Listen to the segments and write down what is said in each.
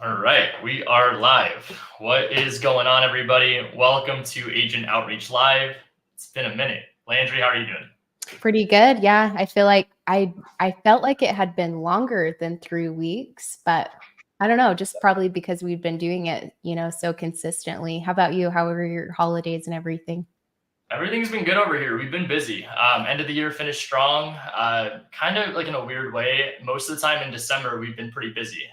All right, we are live. What is going on, everybody? Welcome to Agent Outreach Live. It's been a minute. Landry, how are you doing? Pretty good. Yeah. I feel like I felt like it had been longer than 3 weeks, but I don't know, just probably because we've been doing it, so consistently. How about you? How were your holidays and everything? Everything's been good over here. We've been busy. End of the year finished strong, kind of like in a weird way. Most of the time in December, we've been pretty busy.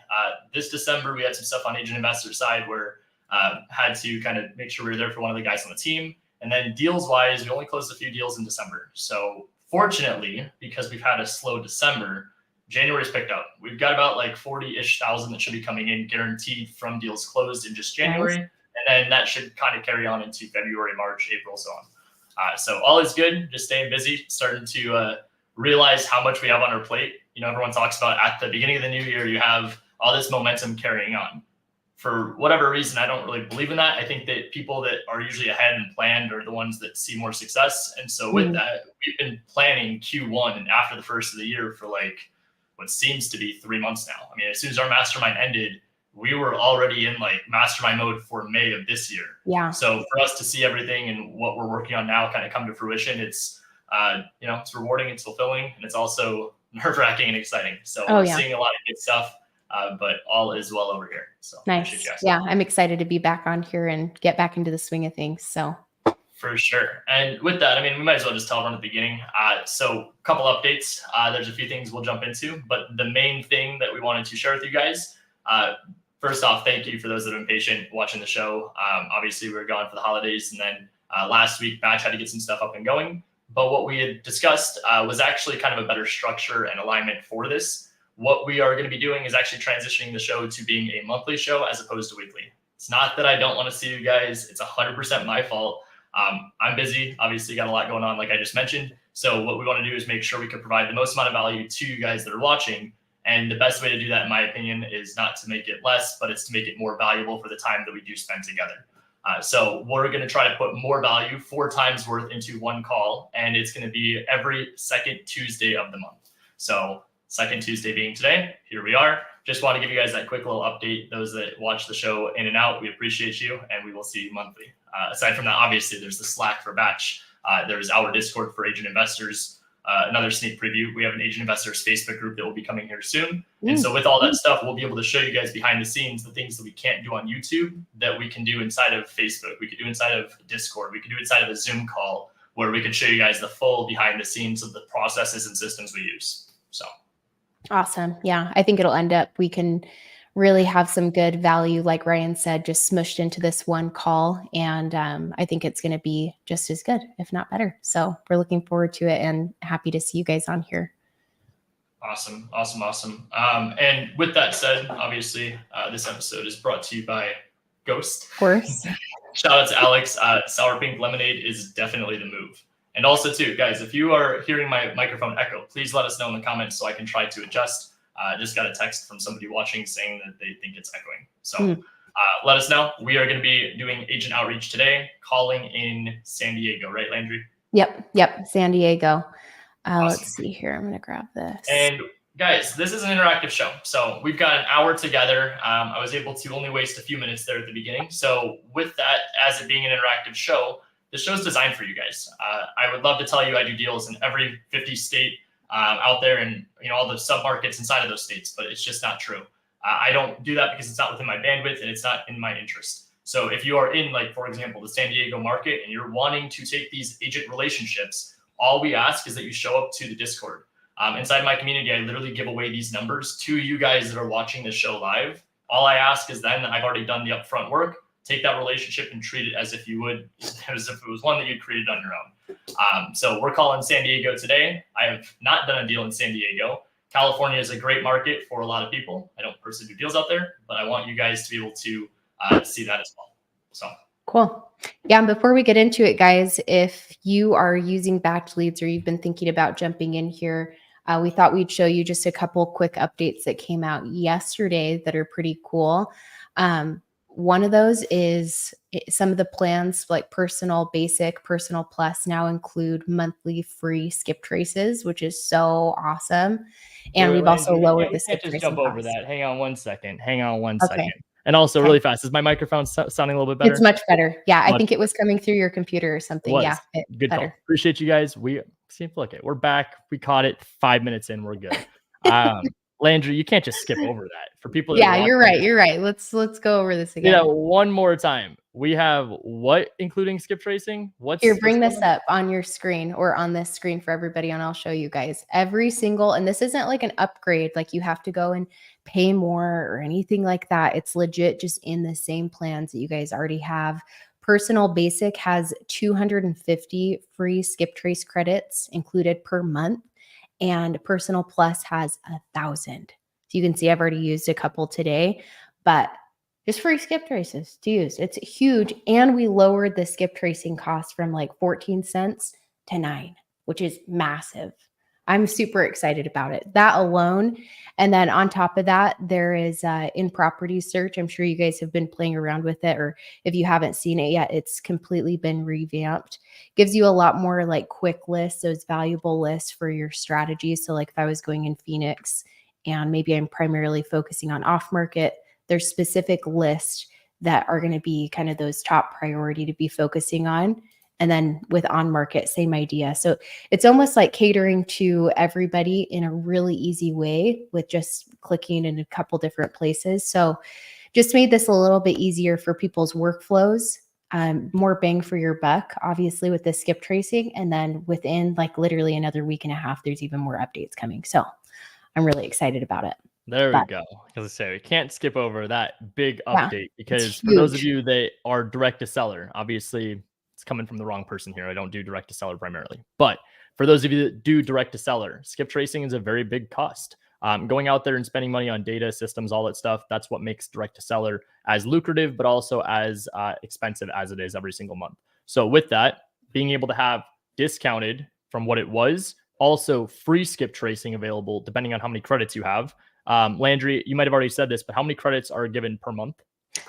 This December, we had some stuff on Agent Investor side where had to kind of make sure we were there for one of the guys on the team. And then deals wise, we only closed a few deals in December. So fortunately, because we've had a slow December, January's picked up. We've got about like 40-ish thousand that should be coming in guaranteed from deals closed in just January. Nice. And then that should kind of carry on into February, March, April, so on. So all is good, just staying busy, starting to realize how much we have on our plate. Everyone talks about at the beginning of the new year, you have all this momentum carrying on. For whatever reason, I don't really believe in that. I think that people that are usually ahead and planned are the ones that see more success. And so with that, we've been planning Q1 and after the first of the year for like what seems to be 3 months now. I mean, as soon as our mastermind ended, we were already in like mastermind mode for May of this year. Yeah. So for us to see everything and what we're working on now kind of come to fruition, it's it's rewarding, it's fulfilling, and it's also nerve-wracking and exciting. So we're seeing a lot of good stuff, but all is well over here. So nice. Yeah, I'm excited to be back on here and get back into the swing of things. So for sure. And with that, I mean, we might as well just tell everyone at the beginning. So a couple updates. There's a few things we'll jump into, but the main thing that we wanted to share with you guys, first off, thank you for those that have been patient watching the show. Obviously, we were gone for the holidays, and then last week, Batch had to get some stuff up and going. But what we had discussed was actually kind of a better structure and alignment for this. What we are going to be doing is actually transitioning the show to being a monthly show as opposed to weekly. It's not that I don't want to see you guys. It's 100% my fault. I'm busy, obviously got a lot going on, like I just mentioned. So what we want to do is make sure we can provide the most amount of value to you guys that are watching. And the best way to do that, in my opinion, is not to make it less, but it's to make it more valuable for the time that we do spend together. So we're going to try to put more value, 4 times worth into one call, and it's going to be every second Tuesday of the month. So second Tuesday being today, here we are. Just want to give you guys that quick little update. Those that watch the show in and out, we appreciate you, and we will see you monthly. Aside from that, obviously, there's the Slack for Batch. There's our Discord for Agent Investors. Another sneak preview, we have an Agent Investors Facebook group that will be coming here soon. And so with all that stuff, we'll be able to show you guys behind the scenes the things that we can't do on YouTube that we can do inside of Facebook. We could do inside of Discord. We could do inside of a Zoom call where we could show you guys the full behind the scenes of the processes and systems we use. So awesome. Yeah, I think it'll end up, we can really have some good value, like Ryan said, just smushed into this one call. And I think it's going to be just as good, if not better. So we're looking forward to it and happy to see you guys on here. Awesome. And with that said, obviously, this episode is brought to you by Ghost. Of course. Shout out to Alex. Sour Pink Lemonade is definitely the move. And also, too, guys, if you are hearing my microphone echo, please let us know in the comments so I can try to adjust. Just got a text from somebody watching saying that they think it's echoing. So let us know. We are going to be doing agent outreach today, calling in San Diego, right, Landry? Yep. San Diego. Awesome. Let's see here. I'm going to grab this. And guys, this is an interactive show. So we've got an hour together. I was able to only waste a few minutes there at the beginning. So with that, as it being an interactive show, the show's designed for you guys. I would love to tell you I do deals in every 50 state out there and all the sub-markets inside of those states, but it's just not true. I don't do that because it's not within my bandwidth and it's not in my interest. So if you are in, like, for example, the San Diego market and you're wanting to take these agent relationships, all we ask is that you show up to the Discord. Inside my community, I literally give away these numbers to you guys that are watching the show live. All I ask is then I've already done the upfront work. Take that relationship and treat it as if you would, as if it was one that you created on your own. So we're calling San Diego today. I have not done a deal in San Diego. California is a great market for a lot of people. I don't personally do deals out there, but I want you guys to be able to see that as well. So cool. Yeah. And before we get into it, guys, if you are using batch leads or you've been thinking about jumping in here, we thought we'd show you just a couple quick updates that came out yesterday that are pretty cool. one of those is some of the plans like Personal Basic, Personal Plus now include monthly free skip traces, which is so awesome. And we've also Landry, lowered we the skip can't just tracing jump over costs. that. Hang on 1 second. Hang on one Okay. second. And also, Okay. really fast, is my microphone sounding a little bit better? It's much better. Yeah, I Much think it was coming through your computer or something. Yeah, Good better. call. Appreciate you guys. We see, look it. We're back. We caught it 5 minutes in. We're good. Landry, you can't just skip over that. For people that are Yeah, watching, you're right. You're right. Let's go over this say again. that one more time. We have what including skip tracing? Here, bring this up on your screen or on this screen for everybody, and I'll show you guys every single, and this isn't like an upgrade, like you have to go and pay more or anything like that. It's legit just in the same plans that you guys already have. Personal Basic has 250 free skip trace credits included per month, and Personal Plus has 1,000. So you can see I've already used a couple today, but just free skip traces to use. It's huge. And we lowered the skip tracing cost from like 14 cents to 9, which is massive. I'm super excited about it. That alone. And then on top of that, there is in property search. I'm sure you guys have been playing around with it, or if you haven't seen it yet, it's completely been revamped. Gives you a lot more like quick lists, those valuable lists for your strategies. So like if I was going in Phoenix and maybe I'm primarily focusing on off market, there's specific lists that are going to be kind of those top priority to be focusing on. And then with on market, same idea. So it's almost like catering to everybody in a really easy way with just clicking in a couple different places. So just made this a little bit easier for people's workflows, more bang for your buck, obviously with the skip tracing. And then within like literally another week and a half, there's even more updates coming. So I'm really excited about it. There we go. As I say, we can't skip over that big update because for those of you that are direct to seller, obviously it's coming from the wrong person here. I don't do direct to seller primarily, but for those of you that do direct to seller, skip tracing is a very big cost. Going out there and spending money on data systems, all that stuff, that's what makes direct to seller as lucrative, but also as expensive as it is every single month. So with that, being able to have discounted from what it was, also free skip tracing available depending on how many credits you have. Landry, you might have already said this, but how many credits are given per month?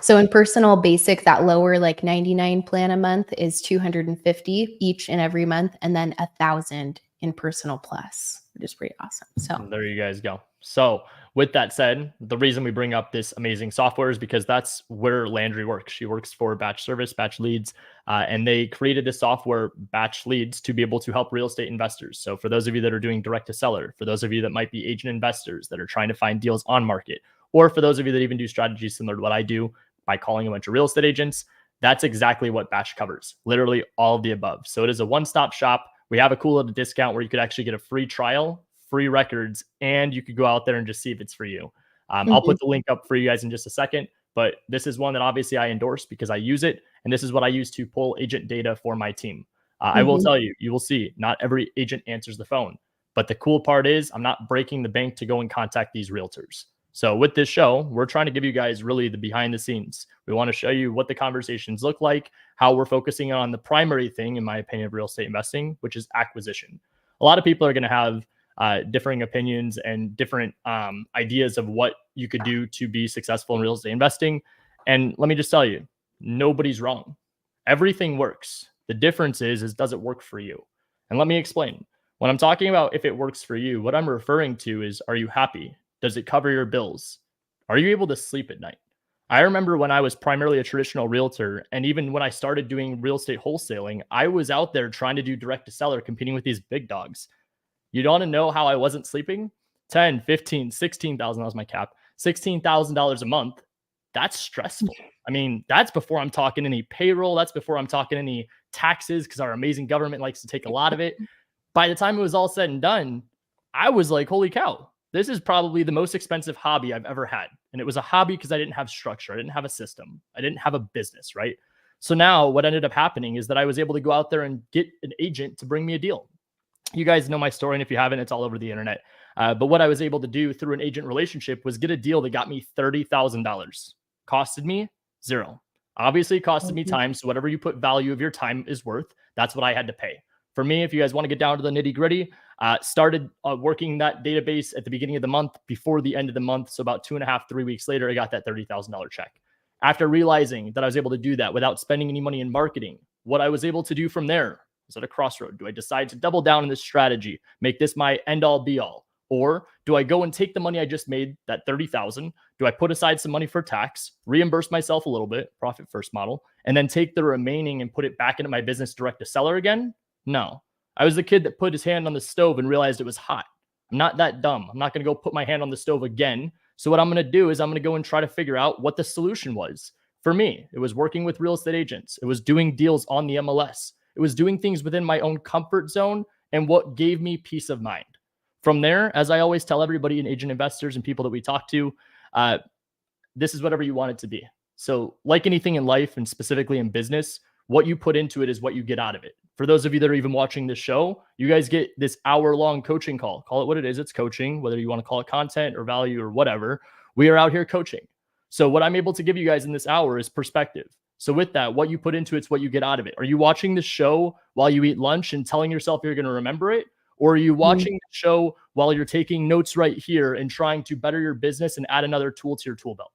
So in Personal Basic, that lower like 99 plan a month is 250 each and every month, and then 1,000 in Personal Plus, which is pretty awesome. So there you guys go. So with that said, the reason we bring up this amazing software is because that's where Landry works. She works for Batch Service, Batch Leads, and they created this software, Batch Leads, to be able to help real estate investors. So for those of you that are doing direct to seller, for those of you that might be agent investors that are trying to find deals on market, or for those of you that even do strategies similar to what I do by calling a bunch of real estate agents, that's exactly what Batch covers. Literally all of the above. So it is a one-stop shop. We have a cool little discount where you could actually get a free trial, free records, and you could go out there and just see if it's for you. I'll put the link up for you guys in just a second, but this is one that obviously I endorse because I use it, and this is what I use to pull agent data for my team. I will tell you, you will see not every agent answers the phone, but the cool part is I'm not breaking the bank to go and contact these realtors. So with this show, we're trying to give you guys really the behind the scenes. We want to show you what the conversations look like, how we're focusing on the primary thing, in my opinion, of real estate investing, which is acquisition. A lot of people are going to have differing opinions and different ideas of what you could do to be successful in real estate investing. And let me just tell you, nobody's wrong. Everything works. The difference is does it work for you? And let me explain. When I'm talking about if it works for you, what I'm referring to is, are you happy? Does it cover your bills? Are you able to sleep at night? I remember when I was primarily a traditional realtor, and even when I started doing real estate wholesaling, I was out there trying to do direct to seller, competing with these big dogs. You want to know how I wasn't sleeping? 10, 15, 16,000, that was my cap. $16,000 a month. That's stressful. I mean, that's before I'm talking any payroll. That's before I'm talking any taxes, because our amazing government likes to take a lot of it. By the time it was all said and done, I was like, holy cow, this is probably the most expensive hobby I've ever had. And it was a hobby because I didn't have structure. I didn't have a system. I didn't have a business, right? So now what ended up happening is that I was able to go out there and get an agent to bring me a deal. You guys know my story, and if you haven't, it's all over the internet. But what I was able to do through an agent relationship was get a deal that got me $30,000. Costed me zero. Obviously, it costed me time. So whatever you put value of your time is worth, that's what I had to pay. For me, if you guys want to get down to the nitty gritty, started working that database at the beginning of the month before the end of the month. So about 2.5, 3 weeks later, I got that $30,000 check. After realizing that I was able to do that without spending any money in marketing, what I was able to do from there was at a crossroad. Do I decide to double down on this strategy, make this my end all be all? Or do I go and take the money I just made, that 30,000? Do I put aside some money for tax, reimburse myself a little bit, profit first model, and then take the remaining and put it back into my business direct to seller again? No. I was the kid that put his hand on the stove and realized it was hot. I'm not that dumb. I'm not going to go put my hand on the stove again. So what I'm going to do is I'm going to go and try to figure out what the solution was. For me, it was working with real estate agents. It was doing deals on the MLS. It was doing things within my own comfort zone and what gave me peace of mind. From there, as I always tell everybody and agent investors and people that we talk to, this is whatever you want it to be. So like anything in life and specifically in business, what you put into it is what you get out of it. For those of you that are even watching this show, you guys get this hour-long coaching call. Call it what it is. It's coaching, whether you want to call it content or value or whatever. We are out here coaching. So what I'm able to give you guys in this hour is perspective. So with that, what you put into it's what you get out of it. Are you watching the show while you eat lunch and telling yourself you're going to remember it? Or are you watching the show while you're taking notes right here and trying to better your business and add another tool to your tool belt?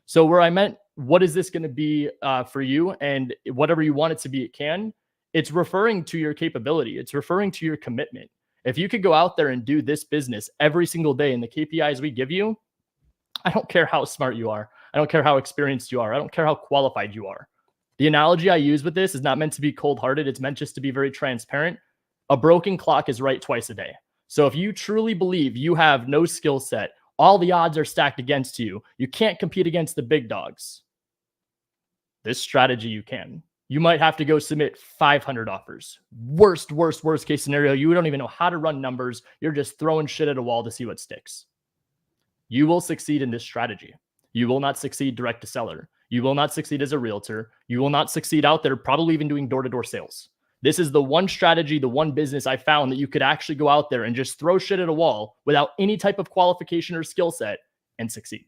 So where I meant, what is this going to be for you? And whatever you want it to be, it can. It's referring to your capability. It's referring to your commitment. If you could go out there and do this business every single day and the KPIs we give you, I don't care how smart you are. I don't care how experienced you are. I don't care how qualified you are. The analogy I use with this is not meant to be cold-hearted. It's meant just to be very transparent. A broken clock is right twice a day. So if you truly believe you have no skill set, all the odds are stacked against you, you can't compete against the big dogs. This strategy you can. You might have to go submit 500 offers. Worst case scenario, you don't even know how to run numbers. You're just throwing shit at a wall to see what sticks. You will succeed in this strategy. You will not succeed direct to seller. You will not succeed as a realtor. You will not succeed out there, probably even doing door-to-door sales. This is the one strategy, the one business I found that you could actually go out there and just throw shit at a wall without any type of qualification or skill set and succeed.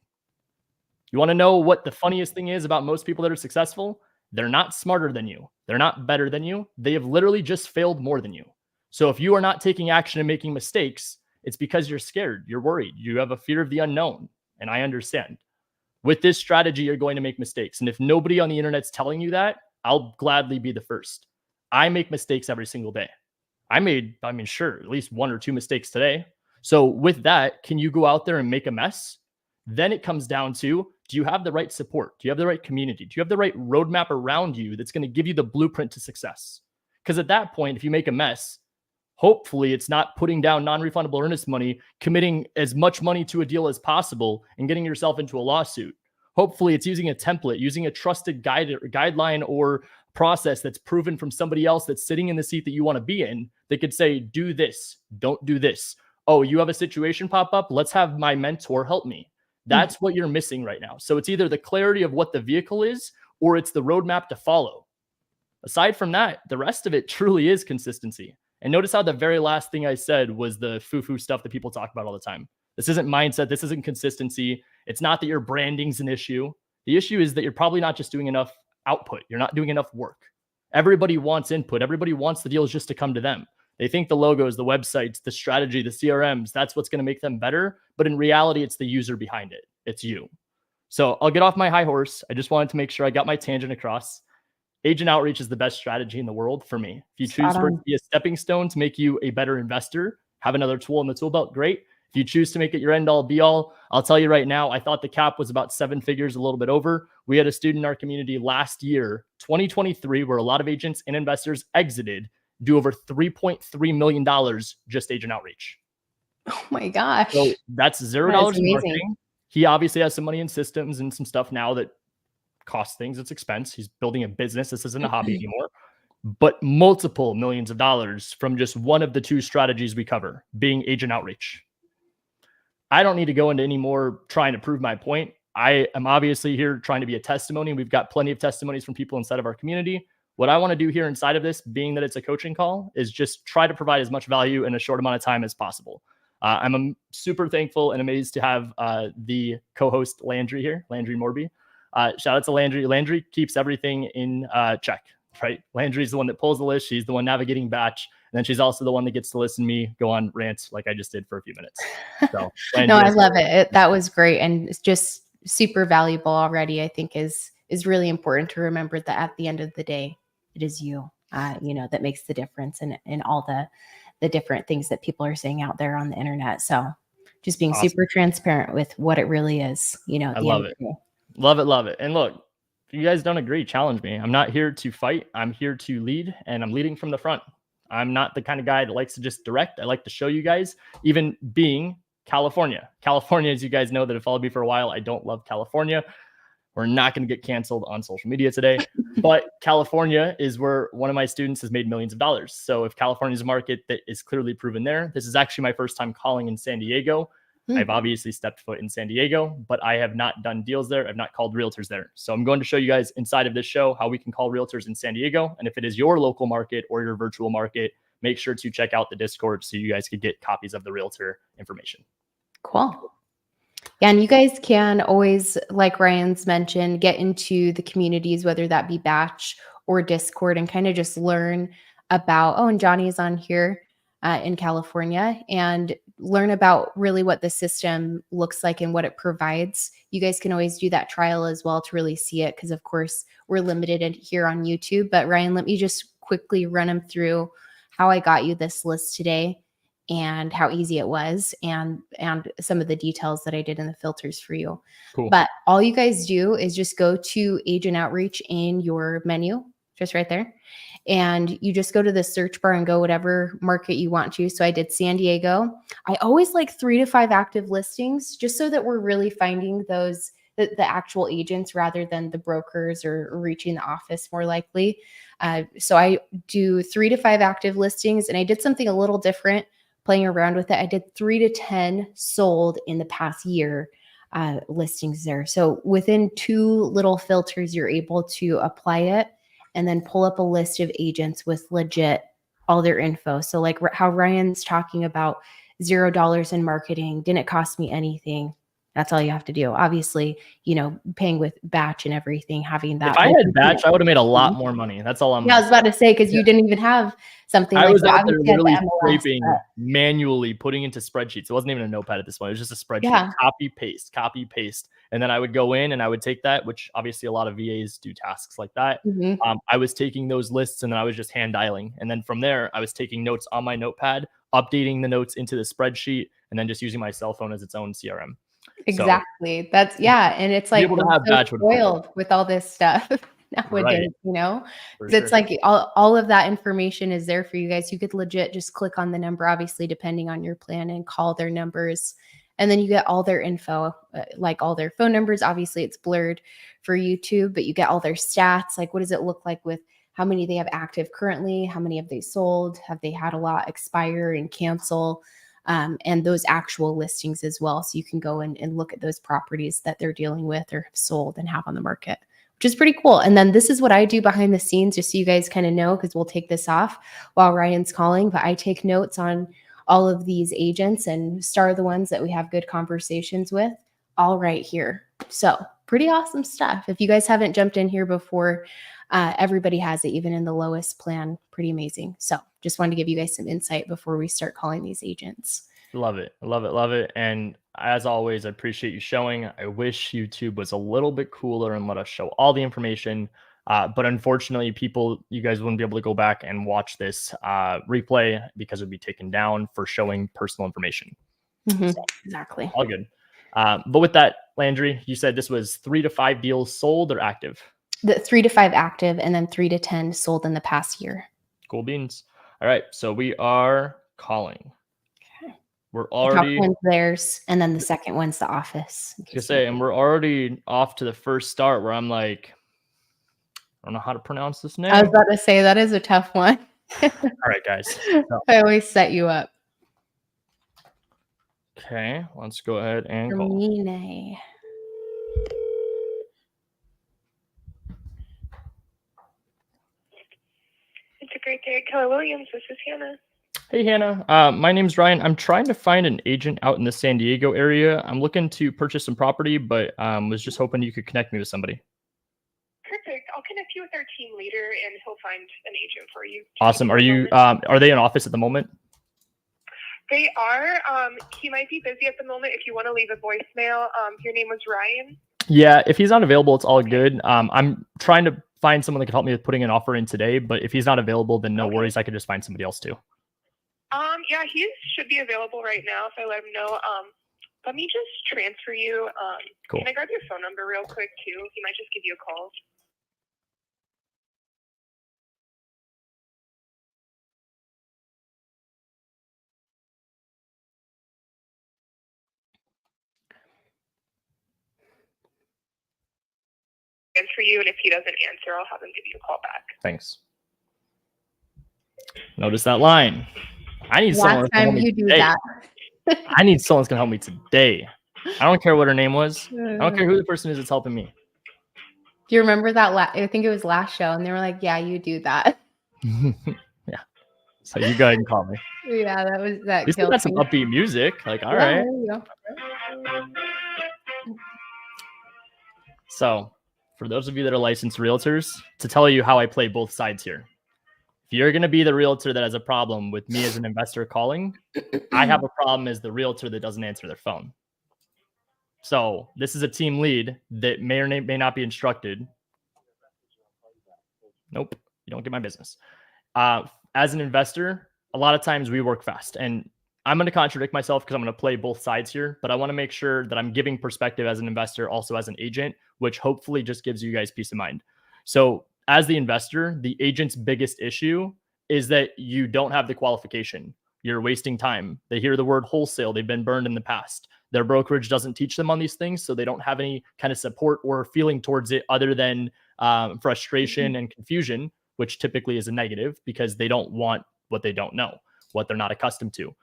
You want to know what the funniest thing is about most people that are successful? They're not smarter than you. They're not better than you. They have literally just failed more than you. So if you are not taking action and making mistakes, it's because you're scared. You're worried. You have a fear of the unknown. And I understand. With this strategy, you're going to make mistakes. And if nobody on the internet's telling you that, I'll gladly be the first. I make mistakes every single day. Sure, at least 1 or 2 mistakes today. So with that, can you go out there and make a mess? Then it comes down to, do you have the right support? Do you have the right community? Do you have the right roadmap around you that's going to give you the blueprint to success? Because at that point, if you make a mess, hopefully it's not putting down non-refundable earnest money, committing as much money to a deal as possible, and getting yourself into a lawsuit. Hopefully it's using a template, using a trusted guideline or process that's proven from somebody else that's sitting in the seat that you want to be in. They could say, do this, don't do this. Oh, you have a situation pop up? Let's have my mentor help me. That's what you're missing right now. So it's either the clarity of what the vehicle is, or it's the roadmap to follow. Aside from that, the rest of it truly is consistency. And notice how the very last thing I said was the foo-foo stuff that people talk about all the time. This isn't mindset. This isn't consistency. It's not that your branding's an issue. The issue is that you're probably not just doing enough output. You're not doing enough work. Everybody wants input. Everybody wants the deals just to come to them. They think the logos, the websites, the strategy, the CRMs, that's what's going to make them better. But in reality, it's the user behind it. It's you. So I'll get off my high horse. I just wanted to make sure I got my tangent across. Agent outreach is the best strategy in the world for me. If you choose for it to be a stepping stone to make you a better investor, have another tool in the tool belt, great. If you choose to make it your end all be all, I'll tell you right now, I thought the cap was about 7 figures, a little bit over. We had a student in our community last year, 2023, where a lot of agents and investors exited, do over $3.3 million just agent outreach. Oh my gosh. So that's $0 in marketing. He obviously has some money in systems and some stuff now that costs things. It's expense. He's building a business. This isn't a hobby anymore. But multiple millions of dollars from just one of the 2 strategies we cover, being agent outreach. I don't need to go into any more trying to prove my point. I am obviously here trying to be a testimony. We've got plenty of testimonies from people inside of our community. What I want to do here inside of this, being that it's a coaching call, is just try to provide as much value in a short amount of time as possible. I'm super thankful and amazed to have the co-host Landry here, Landry Morby. Shout out to Landry. Landry keeps everything in check, right? Landry's the one that pulls the list. She's the one navigating batch. And then she's also the one that gets to listen to me go on rants like I just did for a few minutes. So no, I love it. That was great. And it's just super valuable already, I think is really important to remember that at the end of the day, it is you, that makes the difference in all the different things that people are saying out there on the internet. So just being Awesome. super transparent with what it really is, at I the love end it. of the day. Love it. Love it. And look, if you guys don't agree, challenge me. I'm not here to fight. I'm here to lead, and I'm leading from the front. I'm not the kind of guy that likes to just direct. I like to show you guys, even being California. California, as you guys know that have followed me for a while, I don't love California. We're not going to get canceled on social media today, but California is where one of my students has made millions of dollars. So if California is a market that is clearly proven there, this is actually my first time calling in San Diego. I've obviously stepped foot in San Diego, but I have not done deals there. I've not called realtors there. So I'm going to show you guys inside of this show how we can call realtors in San Diego. And if it is your local market or your virtual market, make sure to check out the Discord so you guys could get copies of the realtor information. Cool. Yeah, and you guys can always, like Ryan's mentioned, get into the communities, whether that be Batch or Discord, and kind of just learn about, and Johnny's on here in California, and learn about really what the system looks like and what it provides. You guys can always do that trial as well to really see it, because of course we're limited here on YouTube. But Ryan, let me just quickly run them through how I got you this list today and how easy it was, and some of the details that I did in the filters for you. Cool. But all you guys do is just go to agent outreach in your menu, just right there. And you just go to the search bar and go whatever market you want to. So I did San Diego. I always like 3 to 5 active listings, just so that we're really finding those, the actual agents rather than the brokers or reaching the office more likely. So I do 3 to 5 active listings, and I did something a little different playing around with it. I did 3 to 10 sold in the past year listings there. So within 2 little filters, you're able to apply it and then pull up a list of agents with legit all their info. So like how Ryan's talking about $0 in marketing, didn't cost me anything. That's all you have to do. Obviously, paying with Batch and everything, having that. If I had Batch, I would have made a lot more money. That's all I'm. Yeah, I was about to say, because you didn't even have something. I was that. out there Obviously, literally MLS, scraping manually, putting into spreadsheets. It wasn't even a notepad at this point. It was just a spreadsheet. Yeah. Copy, paste. And then I would go in and I would take that, which obviously a lot of VAs do tasks like that. I was taking those lists and then I was just hand dialing. And then from there, I was taking notes on my notepad, updating the notes into the spreadsheet, and then just using my cell phone as its own CRM. Exactly. So, that's and it's like we're so spoiled with all this stuff nowadays, it's like all of that information is there for you guys. You could legit just click on the number, obviously depending on your plan, and call their numbers, and then you get all their info, like all their phone numbers. Obviously it's blurred for YouTube, but you get all their stats, like what does it look like with how many they have active currently, how many have they sold, have they had a lot expire and cancel, and those actual listings as well. So you can go and look at those properties that they're dealing with or have sold and have on the market, which is pretty cool. And then this is what I do behind the scenes, just so you guys kind of know, because we'll take this off while Ryan's calling, but I take notes on all of these agents and star the ones that we have good conversations with, all right here. So pretty awesome stuff. If you guys haven't jumped in here before, everybody has it, even in the lowest plan. Pretty amazing. So just wanted to give you guys some insight before we start calling these agents. Love it. Love it. Love it. And as always, I appreciate you showing. I wish YouTube was a little bit cooler and let us show all the information. But unfortunately, you guys wouldn't be able to go back and watch this replay because it would be taken down for showing personal information. So, exactly. All good. But with that, Landry, you said this was 3 to 5 deals sold or active? The 3 to 5 active, and then 3 to 10 sold in the past year. Cool beans. All right. So we are calling. Okay. We're already. The top one's theirs, and then the second one's the office. And we're already off to the first start where I'm like, I don't know how to pronounce this name. I was about to say that is a tough one. All right, guys. So. I always set you up. Okay, let's go ahead and call. Hermine. It's a great day at Keller Williams. This is Hannah. Hey, Hannah. My name's Ryan. I'm trying to find an agent out in the San Diego area. I'm looking to purchase some property, but was just hoping you could connect me with somebody. Perfect. I'll connect you with our team leader, and he'll find an agent for you. Awesome. Are they in office at the moment? They are. He might be busy at the moment. If you want to leave a voicemail, your name was Ryan. Yeah, if he's not available, it's all good. I'm trying to find someone that can help me with putting an offer in today, but if he's not available, then no worries. I could just find somebody else too. Yeah, he should be available right now if I let him know. Let me just transfer you. Cool. Can I grab your phone number real quick too? He might just give you a call. For you, and if he doesn't answer, I'll have him give you a call back. Thanks. Notice that line. I need someone Last that can help time me you do today. that. I need someone that's gonna help me today. I don't care what her name was. I don't care who the person is that's helping me. Do you remember that? I think it was last show, and they were like, "Yeah, you do that." Yeah. So you go ahead and call me. Yeah, that was that. At least we killed got some me. upbeat music. Like, all Yeah, right. there you go. So, for those of you that are licensed realtors, to tell you how I play both sides here. If you're going to be the realtor that has a problem with me as an investor calling, I have a problem as the realtor that doesn't answer their phone. So, this is a team lead that may or may not be instructed. Nope, you don't get my business. As an investor, a lot of times we work fast, and I'm going to contradict myself because I'm going to play both sides here, but I want to make sure that I'm giving perspective as an investor, also as an agent, which hopefully just gives you guys peace of mind. So as the investor, the agent's biggest issue is that you don't have the qualification. You're wasting time. They hear the word wholesale. They've been burned in the past. Their brokerage doesn't teach them on these things, so they don't have any kind of support or feeling towards it other than frustration and confusion, which typically is a negative because they don't want what they don't know, what they're not accustomed to.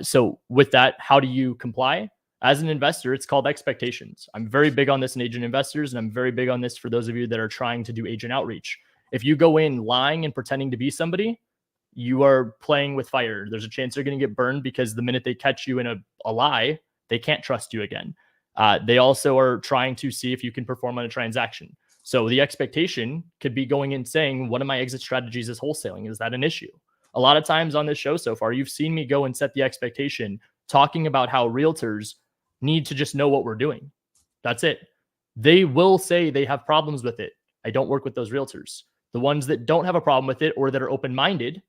So with that, how do you comply? As an investor, it's called expectations. I'm very big on this in agent investors, and I'm very big on this for those of you that are trying to do agent outreach. If you go in lying and pretending to be somebody, you are playing with fire. There's a chance they're going to get burned because the minute they catch you in a lie, they can't trust you again. They also are trying to see if you can perform on a transaction. So the expectation could be going in saying, one of my exit strategies is wholesaling. Is that an issue? A lot of times on this show so far, you've seen me go and set the expectation, talking about how realtors need to just know what we're doing. That's it. They will say they have problems with it. I don't work with those realtors. The ones that don't have a problem with it or that are open-minded,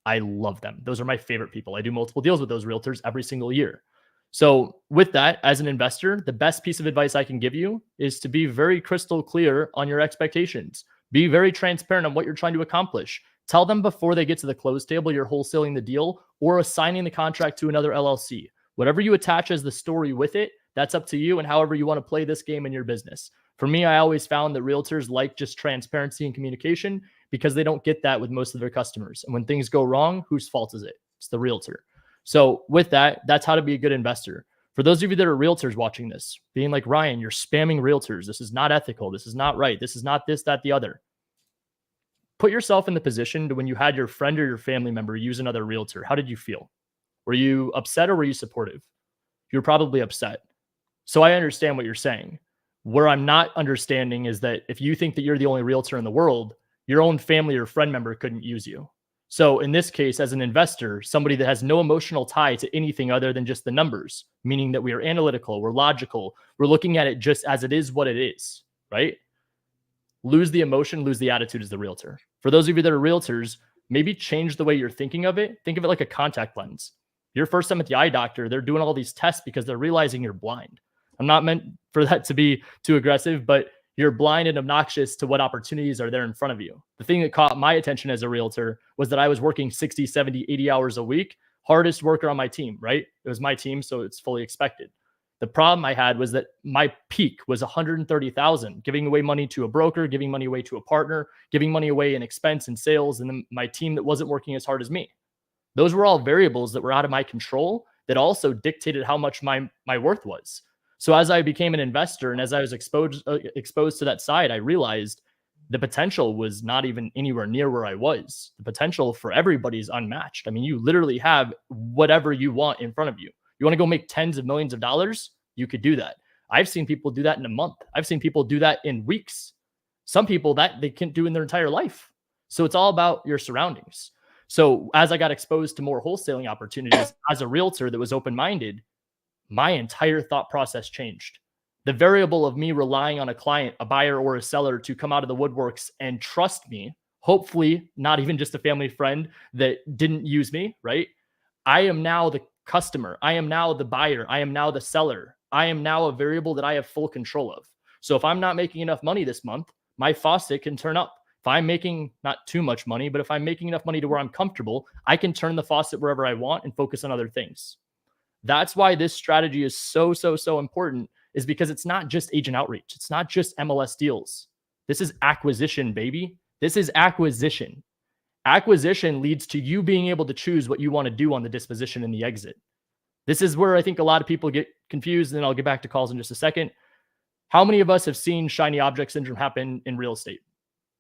I love them. Those are my favorite people. I do multiple deals with those realtors every single year. So with that, as an investor, the best piece of advice I can give you is to be very crystal clear on your expectations. Be very transparent on what you're trying to accomplish. Tell them before they get to the close table you're wholesaling the deal or assigning the contract to another LLC. Whatever you attach as the story with it, that's up to you and however you want to play this game in your business. For me, I always found that realtors like just transparency and communication because they don't get that with most of their customers. And when things go wrong, whose fault is it? It's the realtor. So with that, that's how to be a good investor. For those of you that are realtors watching this, being like, Ryan, you're spamming realtors. This is not ethical. This is not right. This is not this, that, the other. Put yourself in the position to when you had your friend or your family member use another realtor. How did you feel? Were you upset or were you supportive? You're probably upset. So I understand what you're saying. Where I'm not understanding is that if you think that you're the only realtor in the world, your own family or friend member couldn't use you. So in this case, as an investor, somebody that has no emotional tie to anything other than just the numbers, meaning that we are analytical, we're logical, we're looking at it just as it is what it is, right? Lose the emotion, lose the attitude as the realtor. For those of you that are realtors, maybe change the way you're thinking of it. Think of it like a contact lens. Your first time at the eye doctor, they're doing all these tests because they're realizing you're blind. I'm not meant for that to be too aggressive, but you're blind and obnoxious to what opportunities are there in front of you. The thing that caught my attention as a realtor was that I was working 60, 70, 80 hours a week, hardest worker on my team, right? It was my team, so it's fully expected. The problem I had was that my peak was 130,000, giving away money to a broker, giving money away to a partner, giving money away in expense and sales, and then my team that wasn't working as hard as me. Those were all variables that were out of my control that also dictated how much my worth was. So as I became an investor and as I was exposed to that side, I realized the potential was not even anywhere near where I was. The potential for everybody is unmatched. I mean, you literally have whatever you want in front of you. You want to go make tens of millions of dollars? You could do that. I've seen people do that in a month. I've seen people do that in weeks. Some people that they can't do in their entire life. So it's all about your surroundings. So as I got exposed to more wholesaling opportunities as a realtor that was open-minded, my entire thought process changed. The variable of me relying on a client, a buyer or a seller to come out of the woodworks and trust me, hopefully not even just a family friend that didn't use me, right? I am now the customer. I am now the buyer. I am now the seller. I am now a variable that I have full control of. So if I'm not making enough money this month, my faucet can turn up. If I'm making not too much money, but if I'm making enough money to where I'm comfortable, I can turn the faucet wherever I want and focus on other things. That's why this strategy is so important, is because it's not just agent outreach. It's not just MLS deals. This is acquisition, baby. This is acquisition. Acquisition leads to you being able to choose what you want to do on the disposition and the exit. This is where I think a lot of people get confused, and then I'll get back to calls in just a second. How many of us have seen shiny object syndrome happen in real estate?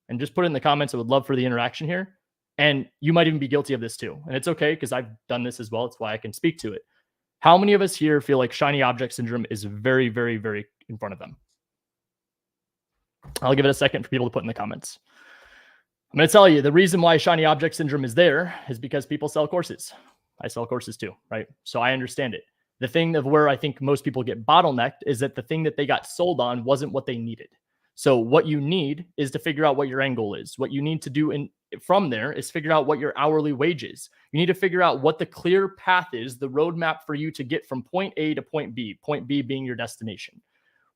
And just put it in the comments. I would love for the interaction here. And you might even be guilty of this too. And it's okay, because I've done this as well. It's why I can speak to it. How many of us here feel like shiny object syndrome is very in front of them? I'll give it a second for people to put in the comments. I'm going to tell you the reason why shiny object syndrome is there is because people sell courses. I sell courses too, right? So I understand it. The thing of where I think most people get bottlenecked is that the thing that they got sold on wasn't what they needed. So what you need is to figure out what your end goal is. What you need to do from there is figure out what your hourly wage is. You need to figure out what the clear path is, the roadmap for you to get from point A to point B being your destination.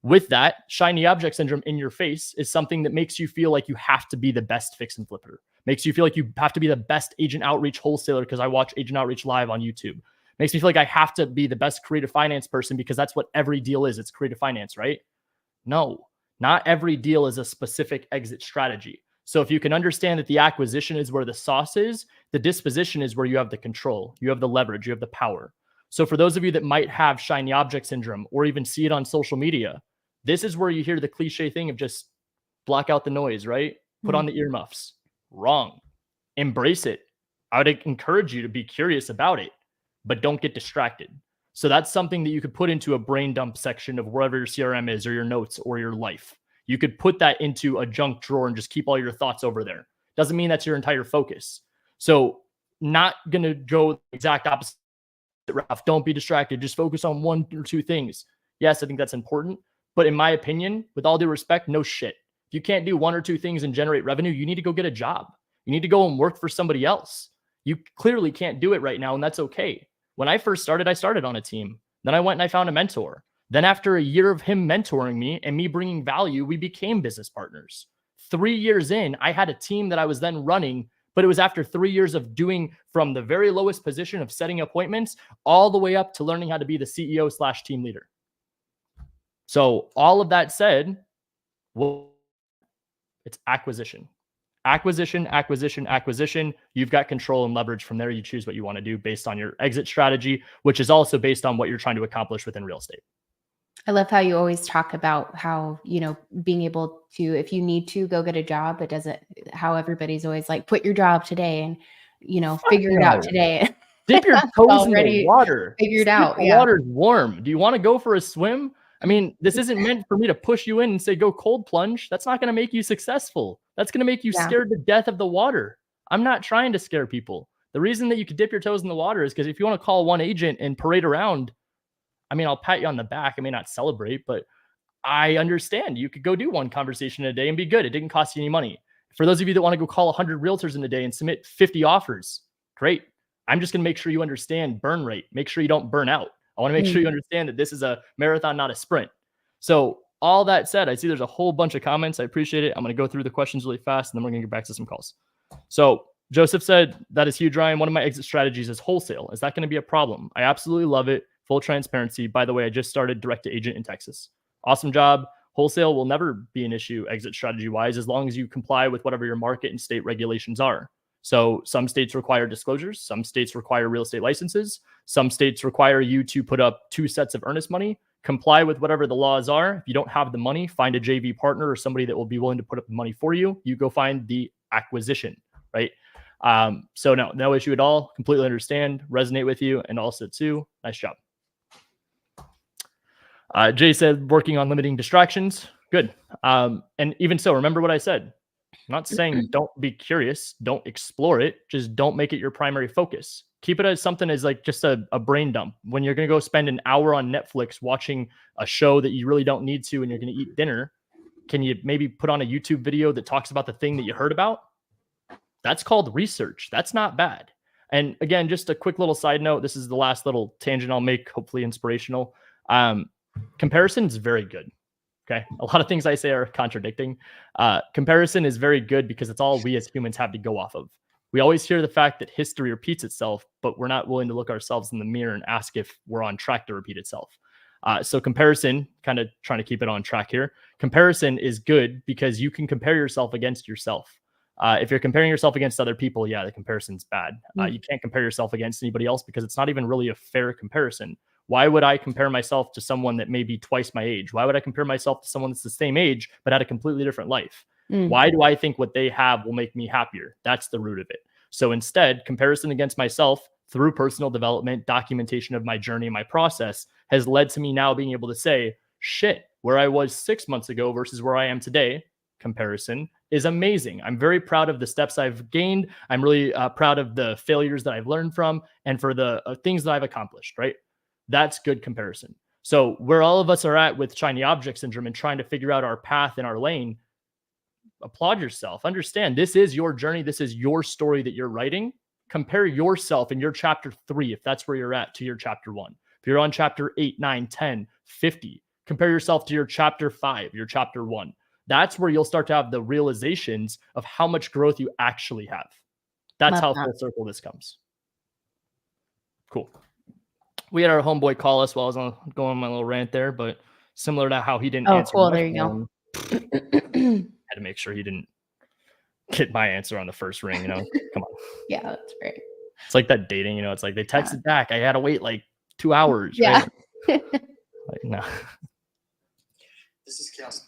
With that, shiny object syndrome in your face is something that makes you feel like you have to be the best fix and flipper. Makes you feel like you have to be the best agent outreach wholesaler because I watch Agent Outreach live on YouTube. Makes me feel like I have to be the best creative finance person because that's what every deal is. It's creative finance, right? No, not every deal is a specific exit strategy. So if you can understand that the acquisition is where the sauce is, the disposition is where you have the control, you have the leverage, you have the power. So for those of you that might have shiny object syndrome or even see it on social media, this is where you hear the cliche thing of just block out the noise, right? Put on the earmuffs. Wrong. Embrace it. I would encourage you to be curious about it, but don't get distracted. So that's something that you could put into a brain dump section of wherever your CRM is or your notes or your life. You could put that into a junk drawer and just keep all your thoughts over there. Doesn't mean that's your entire focus. So not going to go the exact opposite, Ralph. Don't be distracted. Just focus on one or two things. Yes, I think that's important. But in my opinion, with all due respect, no shit. If you can't do one or two things and generate revenue, you need to go get a job. You need to go and work for somebody else. You clearly can't do it right now, and that's okay. When I first started, I started on a team. Then I went and I found a mentor. Then after a year of him mentoring me and me bringing value, we became business partners. 3 years in, I had a team that I was then running, but it was after 3 years of doing from the very lowest position of setting appointments all the way up to learning how to be the CEO/team leader. So all of that said, well, it's acquisition. Acquisition. You've got control and leverage from there. You choose what you want to do based on your exit strategy, which is also based on what you're trying to accomplish within real estate. I love how you always talk about how, being able to, if you need to go get a job, it doesn't, how everybody's always like, quit your job today and, figure it out today. Dip your toes in the water. Figured out. The water's warm. Do you want to go for a swim? I mean, this isn't meant for me to push you in and say, go cold plunge. That's not going to make you successful. That's going to make you scared to death of the water. I'm not trying to scare people. The reason that you could dip your toes in the water is because if you want to call one agent and parade around, I mean, I'll pat you on the back. I may not celebrate, but I understand. You could go do one conversation a day and be good. It didn't cost you any money. For those of you that want to go call 100 realtors in a day and submit 50 offers, great. I'm just going to make sure you understand burn rate. Make sure you don't burn out. I want to make sure you understand that this is a marathon, not a sprint. So all that said, I see there's a whole bunch of comments. I appreciate it. I'm going to go through the questions really fast, and then we're going to get back to some calls. So Joseph said, that is huge, Ryan. One of my exit strategies is wholesale. Is that going to be a problem? I absolutely love it. Full transparency. By the way, I just started direct to agent in Texas. Awesome job. Wholesale will never be an issue exit strategy wise, as long as you comply with whatever your market and state regulations are. So some states require disclosures. Some states require real estate licenses. Some states require you to put up 2 sets of earnest money, comply with whatever the laws are. If you don't have the money, find a JV partner or somebody that will be willing to put up the money for you. You go find the acquisition, right? So no issue at all. Completely understand, resonate with you. And also too, nice job. Jay said, working on limiting distractions. Good. And even so, remember what I said. I'm not saying don't be curious, don't explore it, just don't make it your primary focus. Keep it as something as like just a brain dump. When you're going to go spend an hour on Netflix watching a show that you really don't need to, and you're going to eat dinner, can you maybe put on a YouTube video that talks about the thing that you heard about? That's called research. That's not bad. And again, just a quick little side note. This is the last little tangent I'll make, hopefully inspirational. Comparison is very good. Okay. A lot of things I say are contradicting. Comparison is very good because it's all we as humans have to go off of. We always hear the fact that history repeats itself, but we're not willing to look ourselves in the mirror and ask if we're on track to repeat itself. So comparison, kind of trying to keep it on track here. Comparison is good because you can compare yourself against yourself. If you're comparing yourself against other people, yeah, the comparison's bad. You can't compare yourself against anybody else because it's not even really a fair comparison. Why would I compare myself to someone that may be twice my age? Why would I compare myself to someone that's the same age but had a completely different life? Why do I think what they have will make me happier? That's the root of it. So instead, comparison against myself through personal development, documentation of my journey, my process has led to me now being able to say, shit, where I was 6 months ago versus where I am today, comparison is amazing. I'm very proud of the steps I've gained. I'm really proud of the failures that I've learned from and for the things that I've accomplished, right? That's good comparison. So where all of us are at with shiny object syndrome and trying to figure out our path and our lane, applaud yourself. Understand this is your journey. This is your story that you're writing. Compare yourself in your chapter 3, if that's where you're at, to your chapter 1. If you're on chapter 8, 9, 10, 50, compare yourself to your chapter 5, your chapter 1. That's where you'll start to have the realizations of how much growth you actually have. That's how full circle this comes. Cool. We had our homeboy call us while I was going on my little rant there, but similar to how he didn't answer. Cool. There you go. Had to make sure he didn't get my answer on the first ring, Come on. Yeah, that's great. It's like that dating, it's like they texted back. I had to wait like 2 hours. Yeah. Right? Like, no. This is Kevin.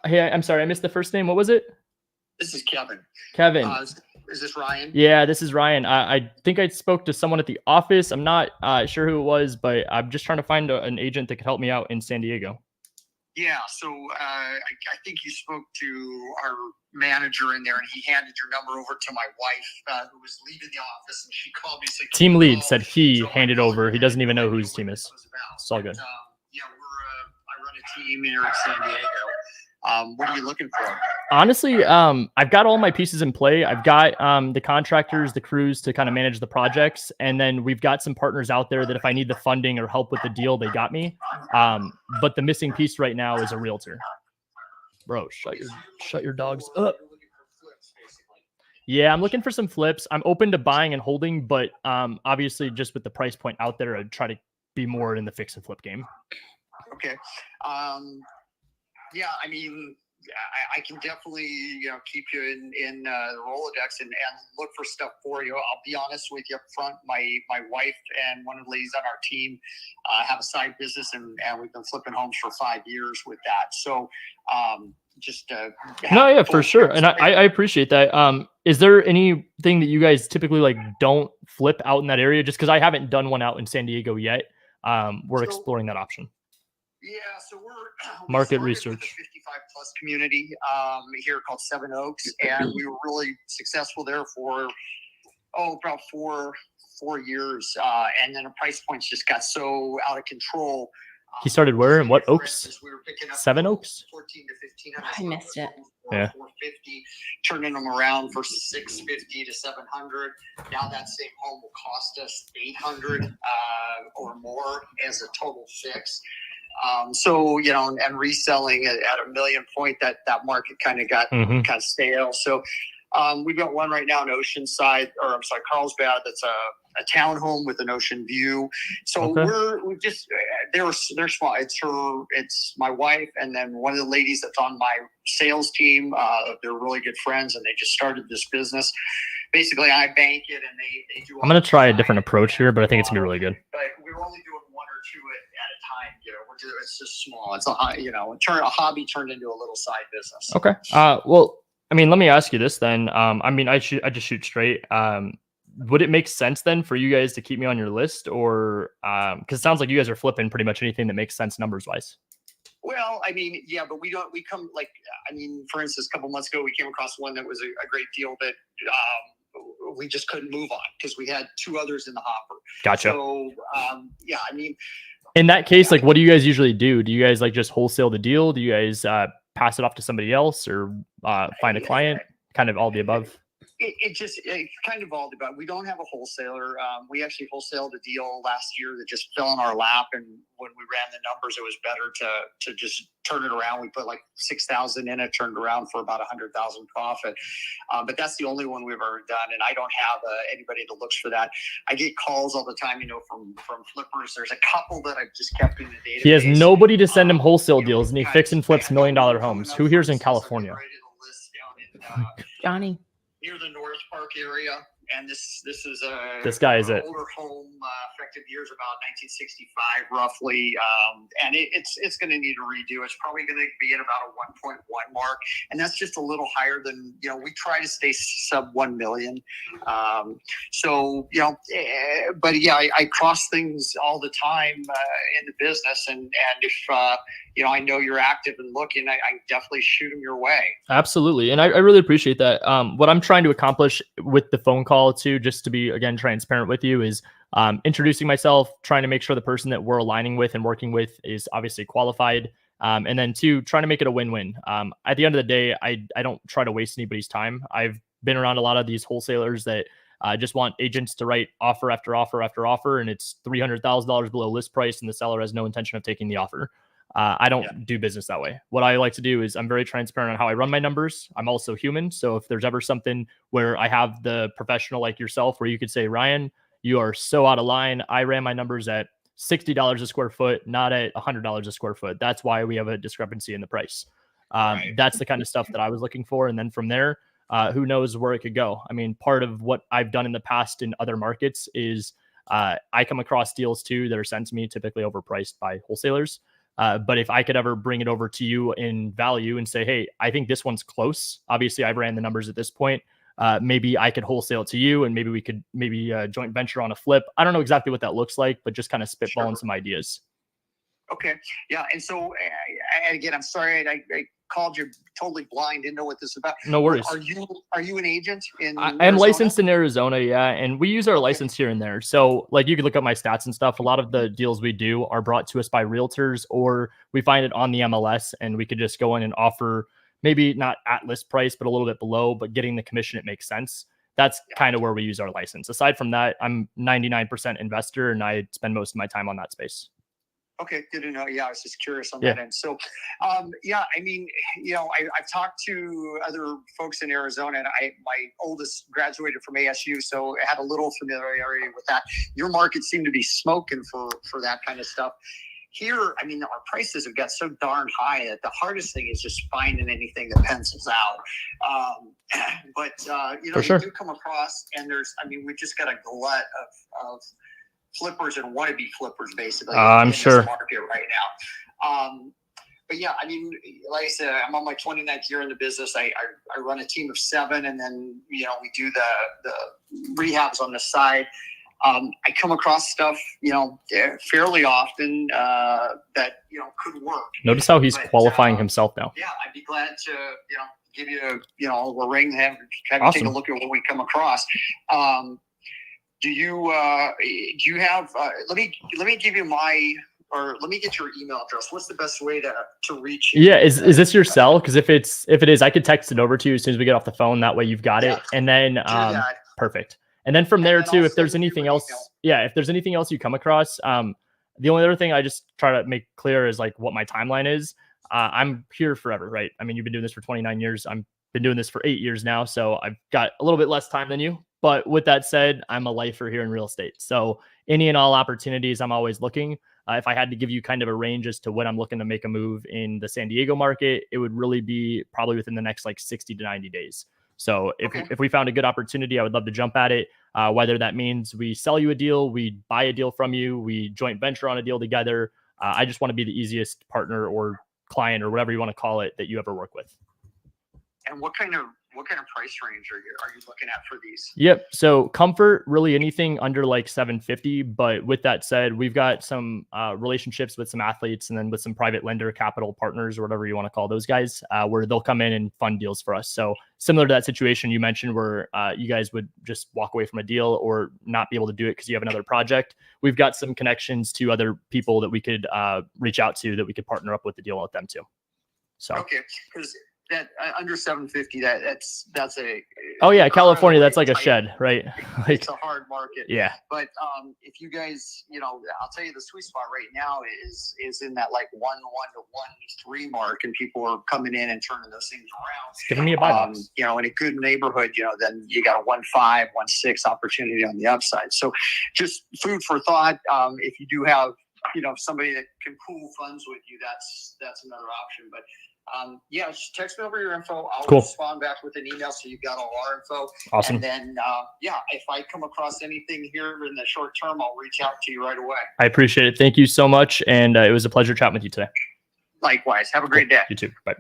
Hey, I'm sorry. I missed the first name. What was it? This is Kevin. Kevin. Is this Ryan? Yeah, this is Ryan. I think I spoke to someone at the office. I'm not sure who it was, but I'm just trying to find an agent that could help me out in San Diego. Yeah, so I think you spoke to our manager in there, and he handed your number over to my wife, who was leaving the office, and she called me. Said, team lead said he handed over. He doesn't even know who his team is. It's all good. Yeah, I run a team here in San Diego. What are you looking for? Honestly, I've got all my pieces in play. I've got the contractors, the crews to kind of manage the projects. And then we've got some partners out there that if I need the funding or help with the deal, they got me. But the missing piece right now is a realtor. Bro, shut your dogs up. Yeah, I'm looking for some flips. I'm open to buying and holding, but obviously just with the price point out there, I'd try to be more in the fix and flip game. Okay. Yeah, I mean, I can definitely, keep you in the Rolodex and look for stuff for you. I'll be honest with you up front. My wife and one of the ladies on our team have a side business, and we've been flipping homes for 5 years with that. So no, yeah, for sure. And I appreciate that. Is there anything that you guys typically like don't flip out in that area? Just because I haven't done one out in San Diego yet. We're exploring that option. Yeah, so we're market research. With a 55 plus community here called Seven Oaks, and we were really successful there for about four years, and then the price points just got so out of control. He started where and what Oaks? We were picking up 7 Oaks. 14 to 15. I missed it. Yeah. 450, turning them around for 650 to 700. Now that same home will cost us 800 or more as a total fix. So, and reselling at $1 million point, that market kind of got kind of stale. So, we've got one right now in Oceanside, or I'm sorry, Carlsbad. That's a townhome with an ocean view. So we just, they're small. It's my wife. And then one of the ladies that's on my sales team, they're really good friends, and they just started this business. Basically I bank it and they do. I'm going to try a different approach here, but I think it's gonna be really good. But we're only doing one or two at a time. It's just small. It's a hobby turned into a little side business. Okay. Well, I mean, let me ask you this then. I mean, I just shoot straight. Would it make sense then for you guys to keep me on your list, or because it sounds like you guys are flipping pretty much anything that makes sense numbers wise? Well, I mean, yeah, but for instance, a couple months ago, we came across one that was a great deal that we just couldn't move on because we had 2 others in the hopper. Gotcha. So, yeah, I mean, in that case, like, what do you guys usually do? Do you guys like just wholesale the deal? Do you guys pass it off to somebody else, or find a client? Kind of all the above. It kind of all about. We don't have a wholesaler. We actually wholesaled a deal last year that just fell in our lap, and when we ran the numbers, it was better to just turn it around. We put like 6,000 in it, turned around for about 100,000 profit. But that's the only one we've ever done, and I don't have anybody that looks for that. I get calls all the time, from flippers. There's a couple that I've just kept in the database. He has nobody to send him wholesale deals, and he fix and flips $1 million homes. Who here's in California? Johnny. Near the North Park area, and this is this guy is it. Older home, effective years about 1965 roughly, and it's going to need a redo. It's probably going to be at about a 1.1 mark, and that's just a little higher than we try to stay sub 1 million. So but yeah, I cross things all the time in the business, and if I know you're active and looking, I definitely shoot them your way. Absolutely. And I really appreciate that. What I'm trying to accomplish with the phone call too, just to be, again, transparent with you, is introducing myself, trying to make sure the person that we're aligning with and working with is obviously qualified. And then 2, trying to make it a win-win. At the end of the day, I don't try to waste anybody's time. I've been around a lot of these wholesalers that just want agents to write offer after offer after offer, and it's $300,000 below list price, and the seller has no intention of taking the offer. I don't do business that way. What I like to do is I'm very transparent on how I run my numbers. I'm also human. So if there's ever something where I have the professional like yourself, where you could say, Ryan, you are so out of line. I ran my numbers at $60 a square foot, not at $100 a square foot. That's why we have a discrepancy in the price. That's the kind of stuff that I was looking for. And then from there, who knows where it could go. I mean, part of what I've done in the past in other markets is I come across deals too that are sent to me, typically overpriced by wholesalers. But if I could ever bring it over to you in value and say, hey, I think this one's close. Obviously, I've ran the numbers at this point. Maybe I could wholesale it to you, and maybe we could joint venture on a flip. I don't know exactly what that looks like, but just kind of spitballing some ideas. Okay. Yeah. And so, and again, I'm sorry I called you totally blind, didn't know what this is about. No worries. Are you an agent in I am licensed in Arizona, yeah, and we use our license here and there. So like you could look up my stats and stuff. A lot of the deals we do are brought to us by realtors, or we find it on the MLS, and we could just go in and offer maybe not at list price, but a little bit below, but getting the commission, it makes sense. That's kind of where we use our license. Aside from that, I'm 99% investor, and I spend most of my time on that space. Okay, good to know. Yeah, I was just curious on that end. So, yeah, I mean, I've talked to other folks in Arizona, and my oldest graduated from ASU, so I had a little familiarity with that. Your market seemed to be smoking for that kind of stuff. Here, I mean, our prices have got so darn high that the hardest thing is just finding anything that pencils out. But you do come across, and we've just got a glut of flippers and wannabe flippers, basically. I'm sure. This market right now. But yeah, I mean, like I said, I'm on my 29th year in the business. I run a team of 7, and then we do the rehabs on the side. I come across stuff fairly often that could work. Notice how he's qualifying himself now. Yeah, I'd be glad to give you a ring, have awesome. you take a look at what we come across. Do you have? Let me give you let me get your email address. What's the best way to reach you? Yeah, is this your cell? Because if it is, I could text it over to you as soon as we get off the phone. That way you've got it, and then perfect. And then from there too, if there's anything else, if there's anything else you come across, the only other thing I just try to make clear is like what my timeline is. I'm here forever, right? I mean, you've been doing this for 29 years. I've been doing this for 8 years now, so I've got a little bit less time than you. But with that said, I'm a lifer here in real estate. So any and all opportunities, I'm always looking. If I had to give you kind of a range as to when I'm looking to make a move in the San Diego market, it would really be probably within the next like 60 to 90 days. So if we found a good opportunity, I would love to jump at it. Whether that means we sell you a deal, we buy a deal from you, we joint venture on a deal together. I just want to be the easiest partner or client or whatever you want to call it that you ever work with. And what kind of what kind of price range are you looking at for these? Yep. So comfort, really anything under like 750. But with that said, we've got some relationships with some athletes and then with some private lender capital partners or whatever you want to call those guys, where they'll come in and fund deals for us. So similar to that situation you mentioned where you guys would just walk away from a deal or not be able to do it because you have another project. We've got some connections to other people that we could reach out to that we could partner up with the deal with them too. So okay, because that under 750, that's a oh yeah, California, that's like a shed, right? Like it's a hard market. yeah. But if you guys, I'll tell you the sweet spot right now is in that like 1 to 1 to 1.3 mark, and people are coming in and turning those things around. It's giving me a buy box. In a good neighborhood, then you got a 1.5, 1.6 opportunity on the upside. So just food for thought. If you do have somebody that can pool funds with you, that's another option. But yeah, just text me over your info. I'll respond back with an email so you've got all our info. Awesome. And then, if I come across anything here in the short term, I'll reach out to you right away. I appreciate it. Thank you so much. And it was a pleasure chatting with you today. Likewise. Have a great day. You too. Bye.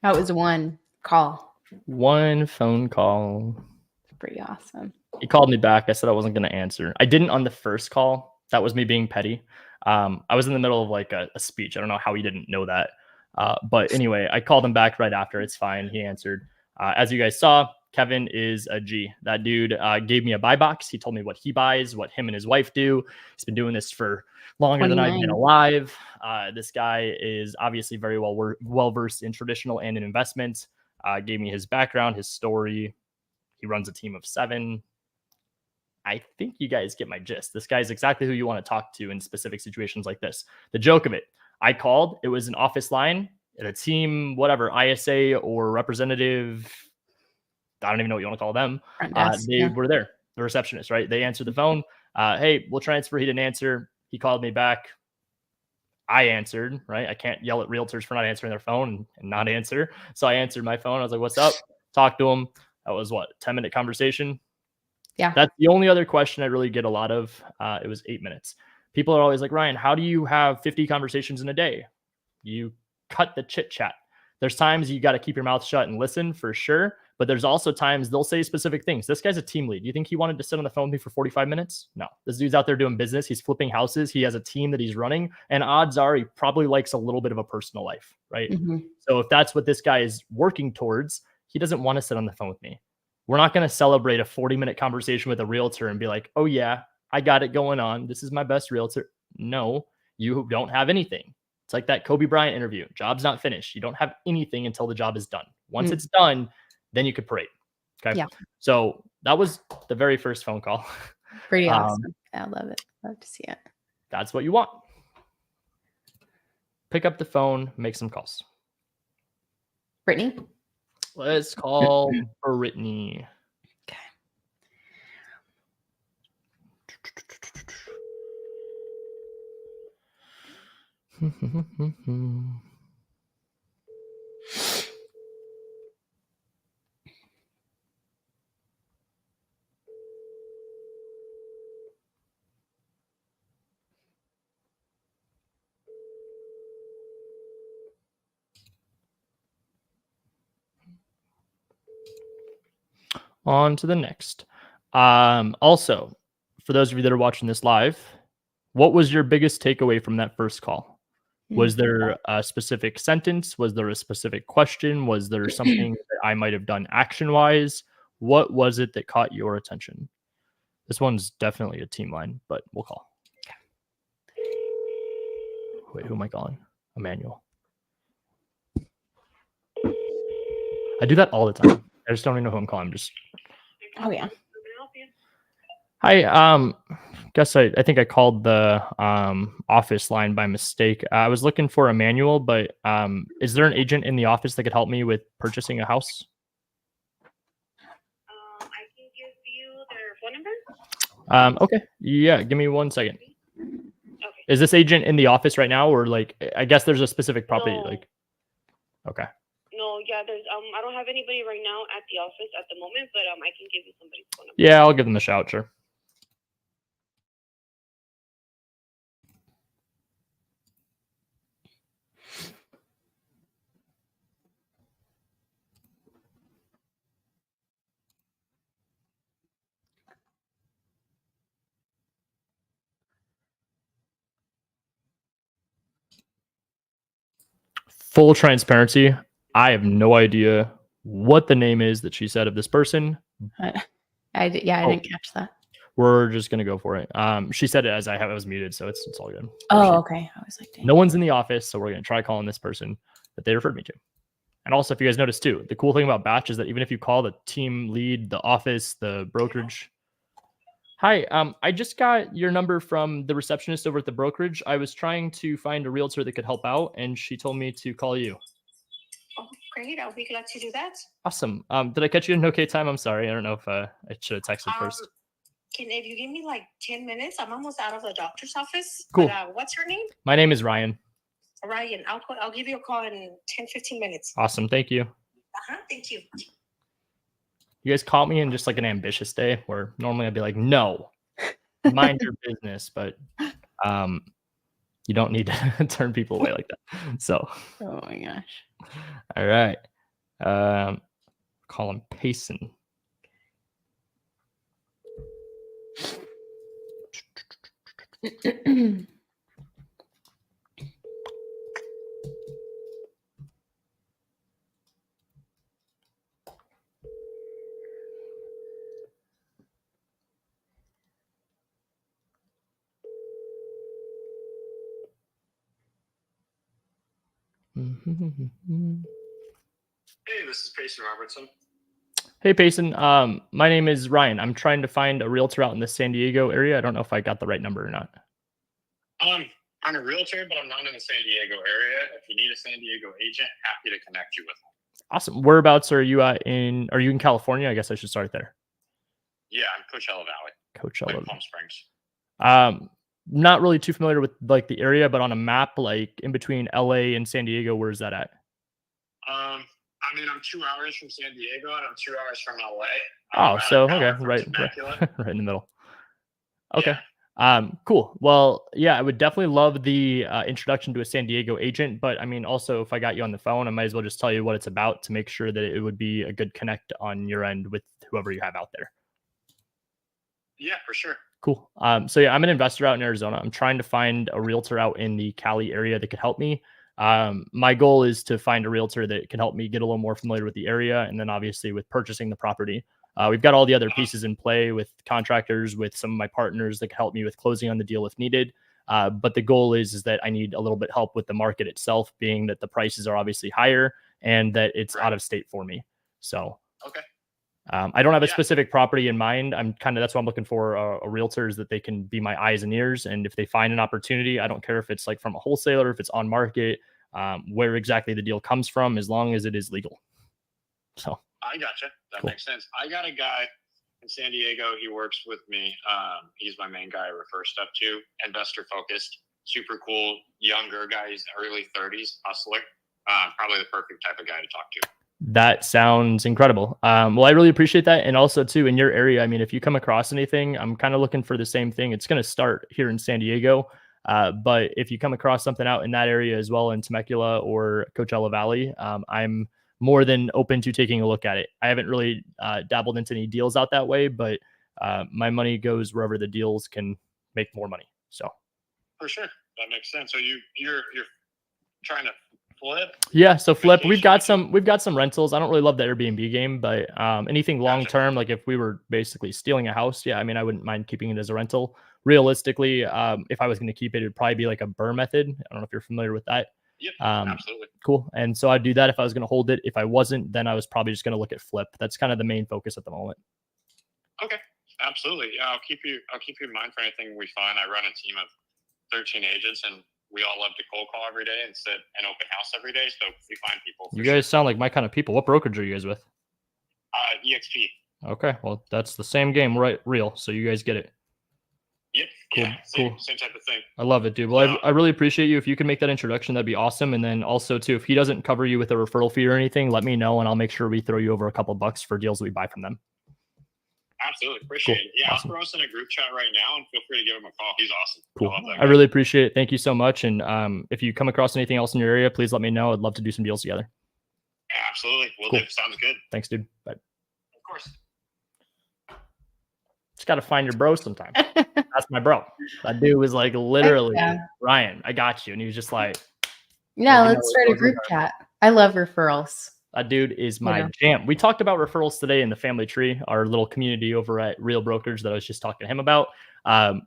That was one call. One phone call. Pretty awesome. He called me back. I said I wasn't going to answer. I didn't on the first call. That was me being petty. I was in the middle of like a speech. I don't know how he didn't know that. But anyway, I called him back right after. It's fine. He answered. As you guys saw, Kevin is a G. That dude gave me a buy box. He told me what he buys, what him and his wife do. He's been doing this for longer than I've been alive. This guy is obviously very well versed in traditional and in investments. Gave me his background, his story. He runs a team of 7. I think you guys get my gist. This guy's exactly who you want to talk to in specific situations like this. The joke of it, I called, it was an office line at a team, whatever, ISA or representative. I don't even know what you want to call them. They were there, the receptionist, right? They answered the phone. Hey, we'll transfer. He didn't answer. He called me back. I answered, right? I can't yell at realtors for not answering their phone and not answer. So I answered my phone. I was like, what's up? Talked to him. That was 10-minute conversation. Yeah. That's the only other question I really get a lot of. It was 8 minutes. People are always like, Ryan, how do you have 50 conversations in a day? You cut the chit chat. There's times you got to keep your mouth shut and listen for sure. But there's also times they'll say specific things. This guy's a team lead. You think he wanted to sit on the phone with me for 45 minutes? No. This dude's out there doing business. He's flipping houses. He has a team that he's running. And odds are he probably likes a little bit of a personal life, right? Mm-hmm. So if that's what this guy is working towards, he doesn't want to sit on the phone with me. We're not going to celebrate a 40-minute conversation with a realtor and be like, oh yeah, I got it going on. This is my best realtor. No, you don't have anything. It's like that Kobe Bryant interview. Job's not finished. You don't have anything until the job is done. Once it's done, then you could parade. Okay. Yeah. So that was the very first phone call. Pretty awesome. I love it. Love to see it. That's what you want. Pick up the phone, make some calls. Brittany? Let's call Brittany. Okay. On to the next. Also, for those of you that are watching this live, what was your biggest takeaway from that first call? Was there a specific sentence? Was there a specific question? Was there something that I might have done action-wise? What was it that caught your attention? This one's definitely a team line, but we'll call. Wait, who am I calling? Emmanuel. I do that all the time. I just don't even know who I'm calling. Oh yeah. Hi. I think I called the office line by mistake. I was looking for Emmanuel, but is there an agent in the office that could help me with purchasing a house? I can give you their phone number. Okay. Yeah. Give me 1 second. Okay. Is this agent in the office right now, or like? I guess there's a specific property. No. Like. Okay. No, yeah, there's I don't have anybody right now at the office at the moment, but I can give you somebody's phone number. Yeah, I'll give them a shout, sure. Full transparency, I have no idea what the name is that she said of this person. I didn't catch that. We're just gonna go for it. She said it as I was muted, so it's all good. Okay. I was like, dang. No one's in the office, so we're gonna try calling this person that they referred me to. And also, if you guys notice too, the cool thing about Batch is that even if you call the team lead, the office, the brokerage. Hi, I just got your number from the receptionist over at the brokerage. I was trying to find a realtor that could help out, and she told me to call you. Oh, great. I'll be glad to do that. Awesome. Did I catch you in an okay time? I'm sorry. I don't know if I should have texted first. If you give me like 10 minutes, I'm almost out of the doctor's office. Cool. But, what's your name? My name is Ryan. Ryan. I'll give you a call in 10, 15 minutes. Awesome. Thank you. Thank you. You guys caught me in just like an ambitious day where normally I'd be like, no, mind your business. But you don't need to turn people away like that. So. Oh my gosh. All right. Call him Payson. Hey, this is Payson Robertson. Hey, Payson. My name is Ryan. I'm trying to find a realtor out in the San Diego area. I don't know if I got the right number or not. I'm a realtor, but I'm not in the San Diego area. If you need a San Diego agent, happy to connect you with them. Awesome. Whereabouts are you at in? Are you in California? I guess I should start there. Yeah, I'm Coachella Valley. Coachella. Like Palm Springs. Not really too familiar with like the area, but on a map, like in between LA and San Diego, where is that at? I mean, I'm 2 hours from San Diego and I'm 2 hours from LA. Oh, so okay, right in the middle. Okay. Yeah. Cool. Well, yeah, I would definitely love the introduction to a San Diego agent, but I mean, also if I got you on the phone, I might as well just tell you what it's about to make sure that it would be a good connect on your end with whoever you have out there. Yeah, for sure. Cool. So yeah, I'm an investor out in Arizona. I'm trying to find a realtor out in the Cali area that could help me. My goal is to find a realtor that can help me get a little more familiar with the area. And then obviously with purchasing the property, we've got all the other pieces in play with contractors, with some of my partners that can help me with closing on the deal if needed. But the goal is that I need a little bit help with the market itself, being that the prices are obviously higher and that it's out of state for me. So, okay. I don't have a specific property in mind. That's what I'm looking for, a realtor, is that they can be my eyes and ears. And if they find an opportunity, I don't care if it's like from a wholesaler, if it's on market, where exactly the deal comes from, as long as it is legal. So I gotcha. That cool. Makes sense. I got a guy in San Diego. He works with me. He's my main guy I refer stuff to. Investor focused, super cool, younger guy. He's early 30s, hustler. Probably the perfect type of guy to talk to. That sounds incredible. Well, I really appreciate that. And also too, in your area, I mean, if you come across anything, I'm kind of looking for the same thing. It's going to start here in San Diego. But if you come across something out in that area as well, in Temecula or Coachella Valley, I'm more than open to taking a look at it. I haven't really dabbled into any deals out that way, but my money goes wherever the deals can make more money. So for sure, that makes sense. So you're trying to flip? Yeah, so flip. We've got some rentals. I don't really love the Airbnb game, but anything long term, like if we were basically stealing a house, yeah, I mean, I wouldn't mind keeping it as a rental. Realistically, if I was going to keep it, it'd probably be like a BRRRR method. I don't know if you're familiar with that. Yep, absolutely. Cool. And so I'd do that if I was going to hold it. If I wasn't, then I was probably just going to look at flip. That's kind of the main focus at the moment. Okay, absolutely. Yeah, I'll keep you in mind for anything we find. I run a team of 13 agents, and we all love to cold call every day and sit an open house every day. So we find people. You guys sound like my kind of people. What brokerage are you guys with? EXP. Okay, well, that's the same game, right? Real. So you guys get it. Yep. Cool. Yeah, same type of thing. I love it, dude. Well, I really appreciate you. If you can make that introduction, that'd be awesome. And then also too, if he doesn't cover you with a referral fee or anything, let me know and I'll make sure we throw you over a couple bucks for deals that we buy from them. Absolutely. Appreciate it. Yeah, awesome. I'll throw us in a group chat right now and feel free to give him a call. He's awesome. Cool. I really appreciate it. Thank you so much. And if you come across anything else in your area, please let me know. I'd love to do some deals together. Yeah, absolutely. Will Cool. do. Sounds good. Thanks, dude. Bye. Of course. Just got to find your bro sometime. That's my bro. That dude was like literally, Ryan, I got you. And he was just like, Yeah, Let me know let's what start a those group are. chat. I love referrals. That dude is my know. jam. We talked about referrals today in the family tree, our little community over at Real Brokers that I was just talking to him about.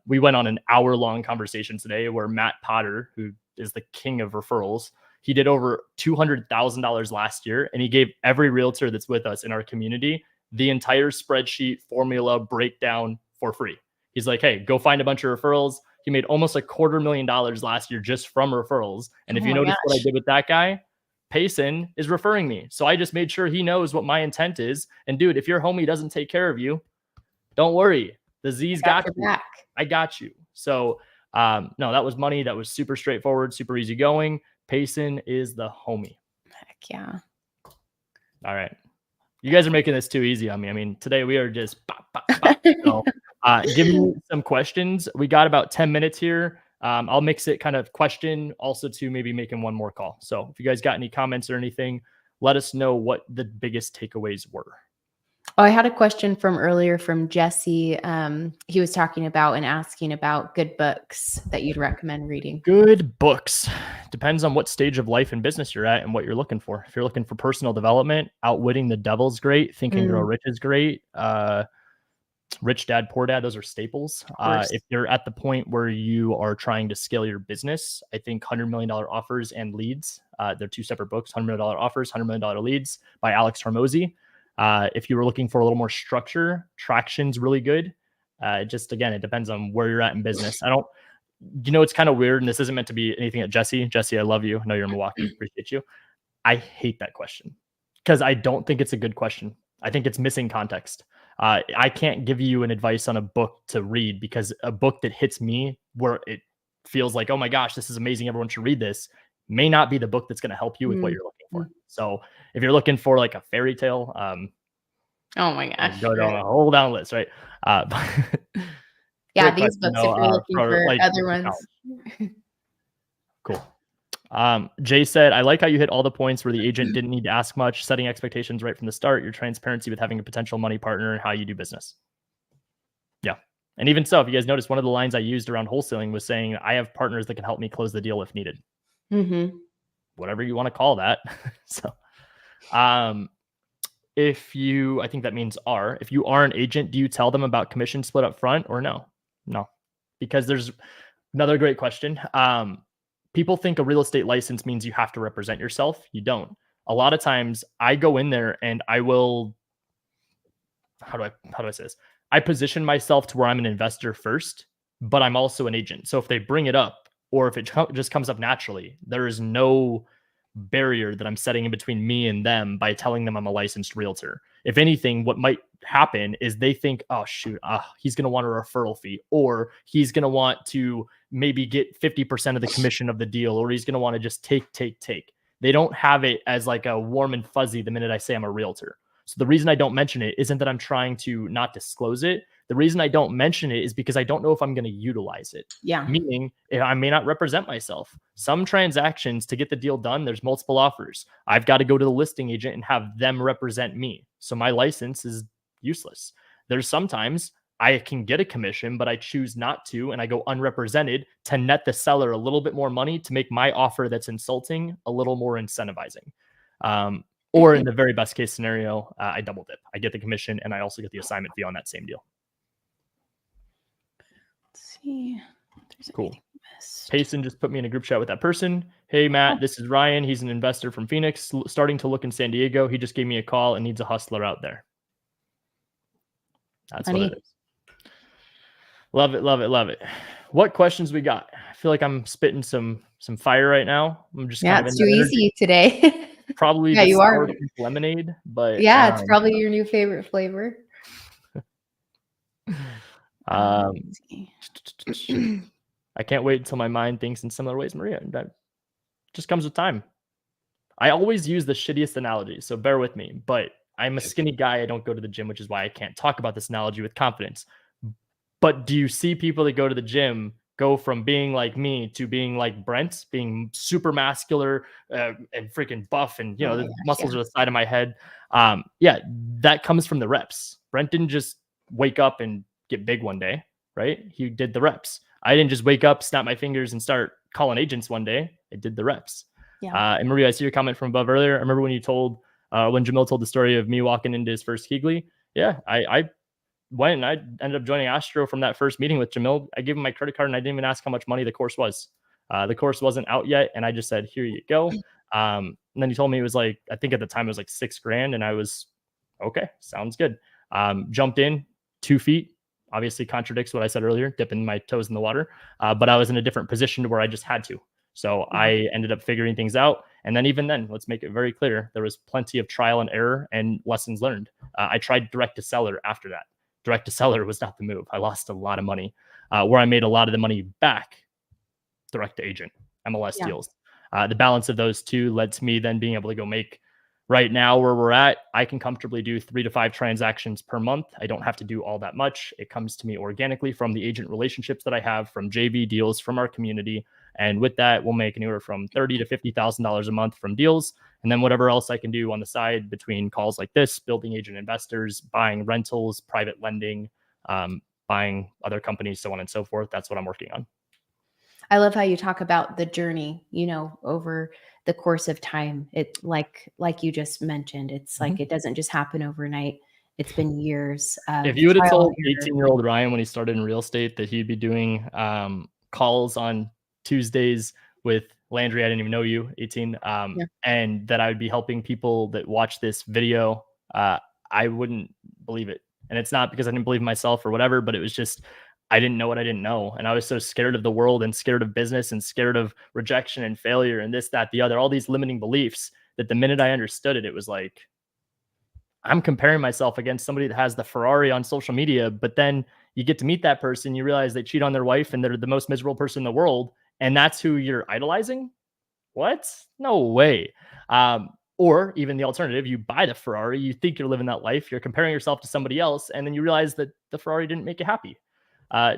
We went on an hour-long conversation today where Matt Potter, who is the king of referrals, he did over $200,000 last year, and he gave every realtor that's with us in our community the entire spreadsheet formula breakdown for free. He's like, hey, go find a bunch of referrals. He made almost $250,000 last year just from referrals. And if Oh you my notice what I gosh. did with that guy, Payson is referring me. So I just made sure he knows what my intent is. And dude, if your homie doesn't take care of you, don't worry. The Z's got your you. back. I got you. So no, that was money. That was super straightforward, super easy going. Payson is the homie. Heck yeah. All right. You guys are making this too easy on me. I mean, today we are just pop, pop, pop. So give me some questions. We got about 10 minutes here. I'll mix it kind of question also to maybe making one more call. So if you guys got any comments or anything, let us know what the biggest takeaways were. Oh, I had a question from earlier from Jesse. He was talking about and asking about good books that you'd recommend reading. Good books. Depends on what stage of life and business you're at and what you're looking for. If you're looking for personal development, Outwitting the Devil's great. Think and Grow Rich is great. Rich Dad, Poor Dad, those are staples. If you're at the point where you are trying to scale your business, I think $100 million Offers and Leads. They're two separate books, $100 million Offers, $100 million Leads by Alex Hormozy. If you were looking for a little more structure, Traction's really good. Just again, it depends on where you're at in business. It's kind of weird, and this isn't meant to be anything at Jesse. Jesse, I love you. I know you're in Milwaukee. Appreciate you. I hate that question because I don't think it's a good question. I think it's missing context. I can't give you an advice on a book to read because a book that hits me where it feels like, oh my gosh, this is amazing, everyone should read this, may not be the book that's going to help you with what you're looking for. So if you're looking for like a fairy tale, oh my gosh, go down a whole down list, right? Yeah, these books, if you're looking for like, other ones. Cool. Jay said, I like how you hit all the points where the agent didn't need to ask much, setting expectations right from the start, your transparency with having a potential money partner, and how you do business. Yeah. And even so, if you guys notice, one of the lines I used around wholesaling was saying, I have partners that can help me close the deal if needed. Whatever you want to call that. So, I think that means if you are an agent, do you tell them about commission split up front or no? No, because there's another great question. People think a real estate license means you have to represent yourself. You don't. A lot of times I go in there and I will, how do I say this? I position myself to where I'm an investor first, but I'm also an agent. So if they bring it up or if it just comes up naturally, there is no barrier that I'm setting in between me and them by telling them I'm a licensed realtor. If anything, what might happen is they think, oh shoot, he's going to want a referral fee, or he's going to want to maybe get 50% of the commission of the deal, or he's going to want to just take. They don't have it as like a warm and fuzzy the minute I say I'm a realtor. So the reason I don't mention it isn't that I'm trying to not disclose it. The reason I don't mention it is because I don't know if I'm going to utilize it. Yeah. Meaning I may not represent myself. Some transactions, to get the deal done, there's multiple offers. I've got to go to the listing agent and have them represent me. So my license is useless. There's sometimes I can get a commission, but I choose not to, and I go unrepresented to net the seller a little bit more money to make my offer that's insulting a little more incentivizing. Or in the very best case scenario, I double dip. I get the commission and I also get the assignment fee on that same deal. Let's see. Cool. Payson just put me in a group chat with that person. Hey, Matt, this is Ryan. He's an investor from Phoenix, starting to look in San Diego. He just gave me a call and needs a hustler out there. That's what it is. Love it, love it, love it. What questions we got? I feel like I'm spitting some fire right now. I'm just kind of it's too easy today. Probably yeah, you are lemonade, but yeah, it's probably your new favorite flavor. I can't wait until my mind thinks in similar ways, Maria. That just comes with time. I always use the shittiest analogy, so bear with me. But I'm a skinny guy. I don't go to the gym, which is why I can't talk about this analogy with confidence. But do you see people that go to the gym go from being like me to being like Brent, being super muscular and freaking buff, and the muscles are the side of my head? That comes from the reps. Brent didn't just wake up and get big one day, right? He did the reps. I didn't just wake up, snap my fingers, and start calling agents one day. I did the reps. Yeah. And Maria, I see your comment from above earlier. I remember when you told, when Jamil told the story of me walking into his first Keegly. Yeah, I went and I ended up joining Astro from that first meeting with Jamil. I gave him my credit card and I didn't even ask how much money the course was. The course wasn't out yet. And I just said, here you go. And then he told me it was like, I think at the time it was like $6,000. And I was, okay, sounds good. Jumped in 2 feet, obviously contradicts what I said earlier, dipping my toes in the water. But I was in a different position to where I just had to. So I ended up figuring things out. And then even then, let's make it very clear, there was plenty of trial and error and lessons learned. I tried direct to seller after that. Direct to seller was not the move. I lost a lot of money. Where I made a lot of the money back, direct to agent, MLS deals. The balance of those two led to me then being able to go make, right now where we're at, I can comfortably do 3 to 5 transactions per month. I don't have to do all that much. It comes to me organically from the agent relationships that I have, from JV deals, from our community. And with that, we'll make anywhere from $30,000 to $50,000 a month from deals. And then whatever else I can do on the side between calls like this, building agent investors, buying rentals, private lending, buying other companies, so on and so forth. That's what I'm working on. I love how you talk about the journey, over the course of time. It like you just mentioned, it's like, it doesn't just happen overnight. It's been years. If you would have told 18-year-old Ryan when he started in real estate that he'd be doing calls on Tuesdays with Landry, I didn't even know you, 18, and that I would be helping people that watch this video, I wouldn't believe it. And it's not because I didn't believe in myself or whatever, but it was just, I didn't know what I didn't know. And I was so scared of the world and scared of business and scared of rejection and failure and this, that, the other, all these limiting beliefs, that the minute I understood it, it was like, I'm comparing myself against somebody that has the Ferrari on social media, but then you get to meet that person, you realize they cheat on their wife and they're the most miserable person in the world. And that's who you're idolizing. What? No way. Or even the alternative, you buy the Ferrari, you think you're living that life, you're comparing yourself to somebody else, and then you realize that the Ferrari didn't make you happy.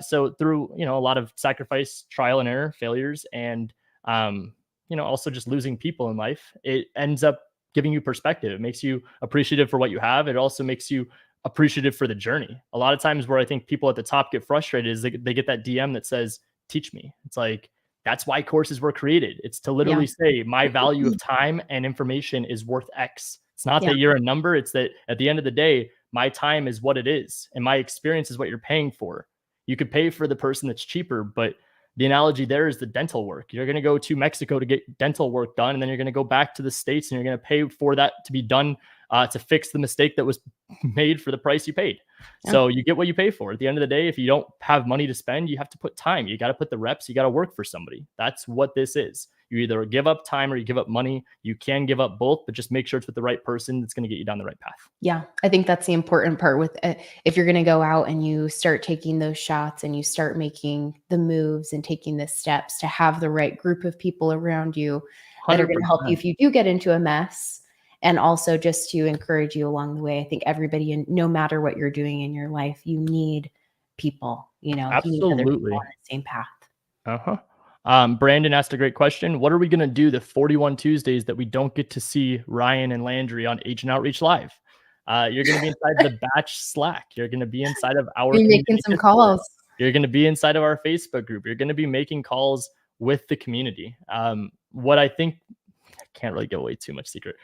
So through, a lot of sacrifice, trial and error, failures, and, also just losing people in life, it ends up giving you perspective. It makes you appreciative for what you have. It also makes you appreciative for the journey. A lot of times where I think people at the top get frustrated is they get that DM that says, teach me. It's like, that's why courses were created. It's to literally say my value of time and information is worth X. It's not that you're a number. It's that at the end of the day, my time is what it is. And my experience is what you're paying for. You could pay for the person that's cheaper, but the analogy there is the dental work. You're going to go to Mexico to get dental work done, and then you're going to go back to the States and you're going to pay for that to be done to fix the mistake that was made for the price you paid. So you get what you pay for. At the end of the day, if you don't have money to spend, you have to put time. You got to put the reps. You got to work for somebody. That's what this is. You either give up time or you give up money. You can give up both, but just make sure it's with the right person that's going to get you down the right path. Yeah, I think that's the important part with if you're going to go out and you start taking those shots and you start making the moves and taking the steps, to have the right group of people around you that are going to help you if you do get into a mess, and also just to encourage you along the way. I think everybody, and no matter what you're doing in your life, you need people, Absolutely. You need other people on the same path. Brandon asked a great question. What are we going to do the 41 Tuesdays that we don't get to see Ryan and Landry on Agent Outreach Live? You're going to be inside the batch Slack. You're going to be inside of our making some calls. You're going to be inside of our Facebook group. You're going to be making calls with the community. What I think, I can't really give away too much secret.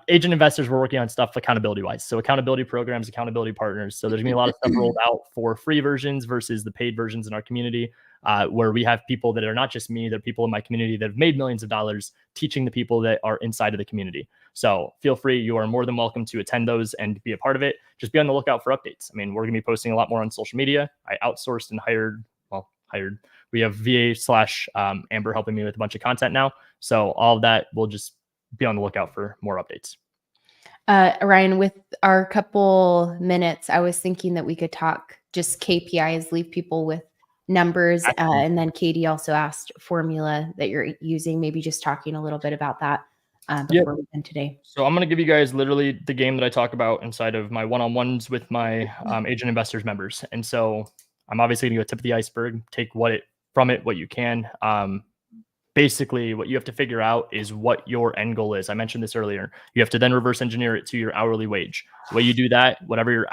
Agent investors, we're working on stuff accountability wise. So accountability programs, accountability partners. So there's going to be a lot of stuff rolled out for free versions versus the paid versions in our community, where we have people that are not just me, they're people in my community that have made millions of dollars teaching the people that are inside of the community. So feel free. You are more than welcome to attend those and be a part of it. Just be on the lookout for updates. I mean, we're going to be posting a lot more on social media. I outsourced and hired. We have VA/Amber helping me with a bunch of content now. So all of that, we'll just be on the lookout for more updates. Ryan, with our couple minutes, I was thinking that we could talk just KPIs, leave people with numbers. And then Katie also asked formula that you're using, maybe just talking a little bit about that before we end today. So I'm going to give you guys literally the game that I talk about inside of my one-on-ones with my agent investors members. And so I'm obviously going to go tip of the iceberg, take what you can. basically what you have to figure out is what your end goal is. I mentioned this earlier. You have to then reverse engineer it to your hourly wage. The way you do that, whatever your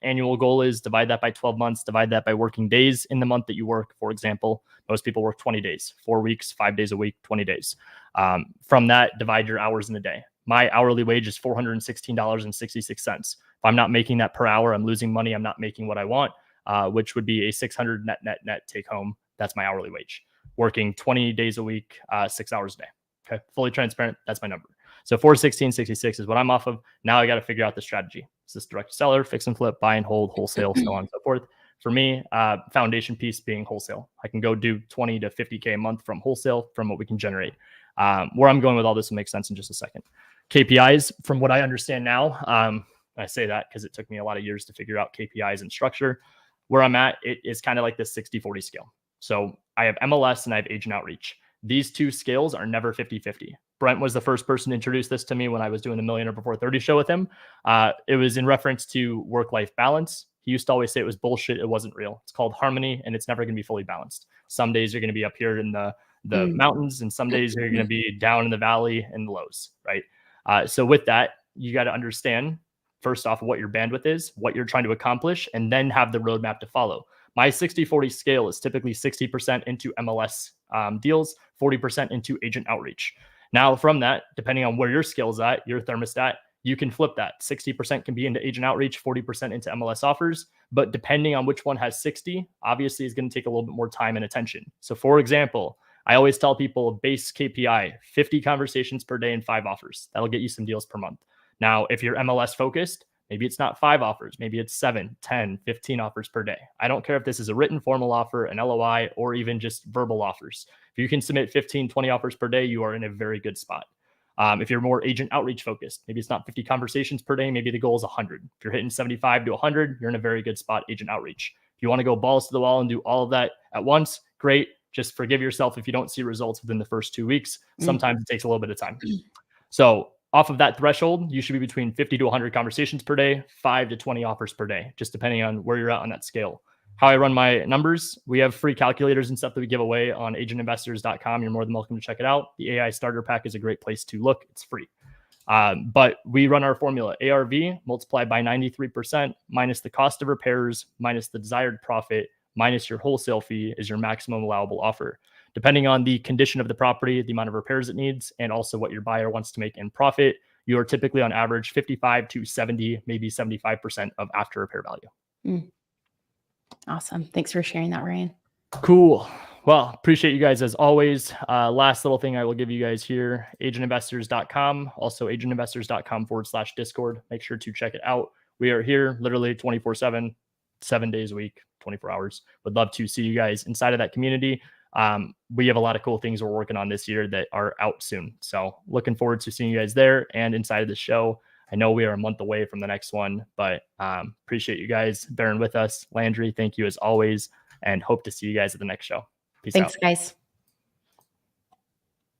annual goal is, divide that by 12 months, divide that by working days in the month that you work. For example, most people work 20 days, 4 weeks, 5 days a week, 20 days. From that, divide your hours in a day. My hourly wage is $416.66. If I'm not making that per hour, I'm losing money. I'm not making what I want, which would be a 600 net take home. That's my hourly wage. Working 20 days a week, 6 hours a day. Okay. Fully transparent. That's my number. So 416.66 is what I'm off of. Now I got to figure out the strategy. Is this direct to seller, fix and flip, buy and hold, wholesale, so on and so forth. For me, foundation piece being wholesale. I can go do 20 to 50K a month from wholesale from what we can generate. Where I'm going with all this will make sense in just a second. KPIs, from what I understand now, I say that because it took me a lot of years to figure out KPIs and structure. Where I'm at, it is kind of like this 60-40 scale. So I have MLS and I have agent outreach. These two scales are never 50-50. Brent was the first person to introduce this to me when I was doing the Millionaire Before 30 show with him. It was in reference to work-life balance. He used to always say it was bullshit. It wasn't real. It's called harmony, and it's never going to be fully balanced. Some days you're going to be up here in the mountains, and some days you're going to be down in the valley in the lows, right? So with that, you got to understand, first off, what your bandwidth is, what you're trying to accomplish, and then have the roadmap to follow. My 60-40 scale is typically 60% into MLS deals, 40% into agent outreach. Now, from that, depending on where your scale is at, your thermostat, you can flip that. 60% can be into agent outreach, 40% into MLS offers. But depending on which one has 60, obviously is going to take a little bit more time and attention. So for example, I always tell people a base KPI, 50 conversations per day and 5 offers. That'll get you some deals per month. Now, if you're MLS focused, maybe it's not 5 offers. Maybe it's 7, 10, 15 offers per day. I don't care if this is a written formal offer, an LOI, or even just verbal offers. If you can submit 15, 20 offers per day, you are in a very good spot. If you're more agent outreach focused, maybe it's not 50 conversations per day. Maybe the goal is 100. If you're hitting 75 to 100, you're in a very good spot, agent outreach. If you want to go balls to the wall and do all of that at once, great. Just forgive yourself if you don't see results within the first 2 weeks. Sometimes it takes a little bit of time. So off of that threshold, you should be between 50 to 100 conversations per day, 5 to 20 offers per day, just depending on where you're at on that scale. How I run my numbers, we have free calculators and stuff that we give away on agentinvestors.com. You're more than welcome to check it out. The AI starter pack is a great place to look. It's free. But we run our formula, ARV multiplied by 93% minus the cost of repairs, minus the desired profit, minus your wholesale fee is your maximum allowable offer. Depending on the condition of the property, the amount of repairs it needs, and also what your buyer wants to make in profit, you are typically on average 55 to 70, maybe 75% of after repair value. Awesome. Thanks for sharing that, Ryan. Cool. Well, appreciate you guys as always. Last little thing I will give you guys here, agentinvestors.com, also agentinvestors.com/Discord. Make sure to check it out. We are here literally 24/7, 7 days a week, 24 hours. Would love to see you guys inside of that community. We have a lot of cool things we're working on this year that are out soon. So looking forward to seeing you guys there and inside of the show. I know we are a month away from the next one, but appreciate you guys bearing with us. Landry, thank you as always, and hope to see you guys at the next show. Peace out. Thanks, guys.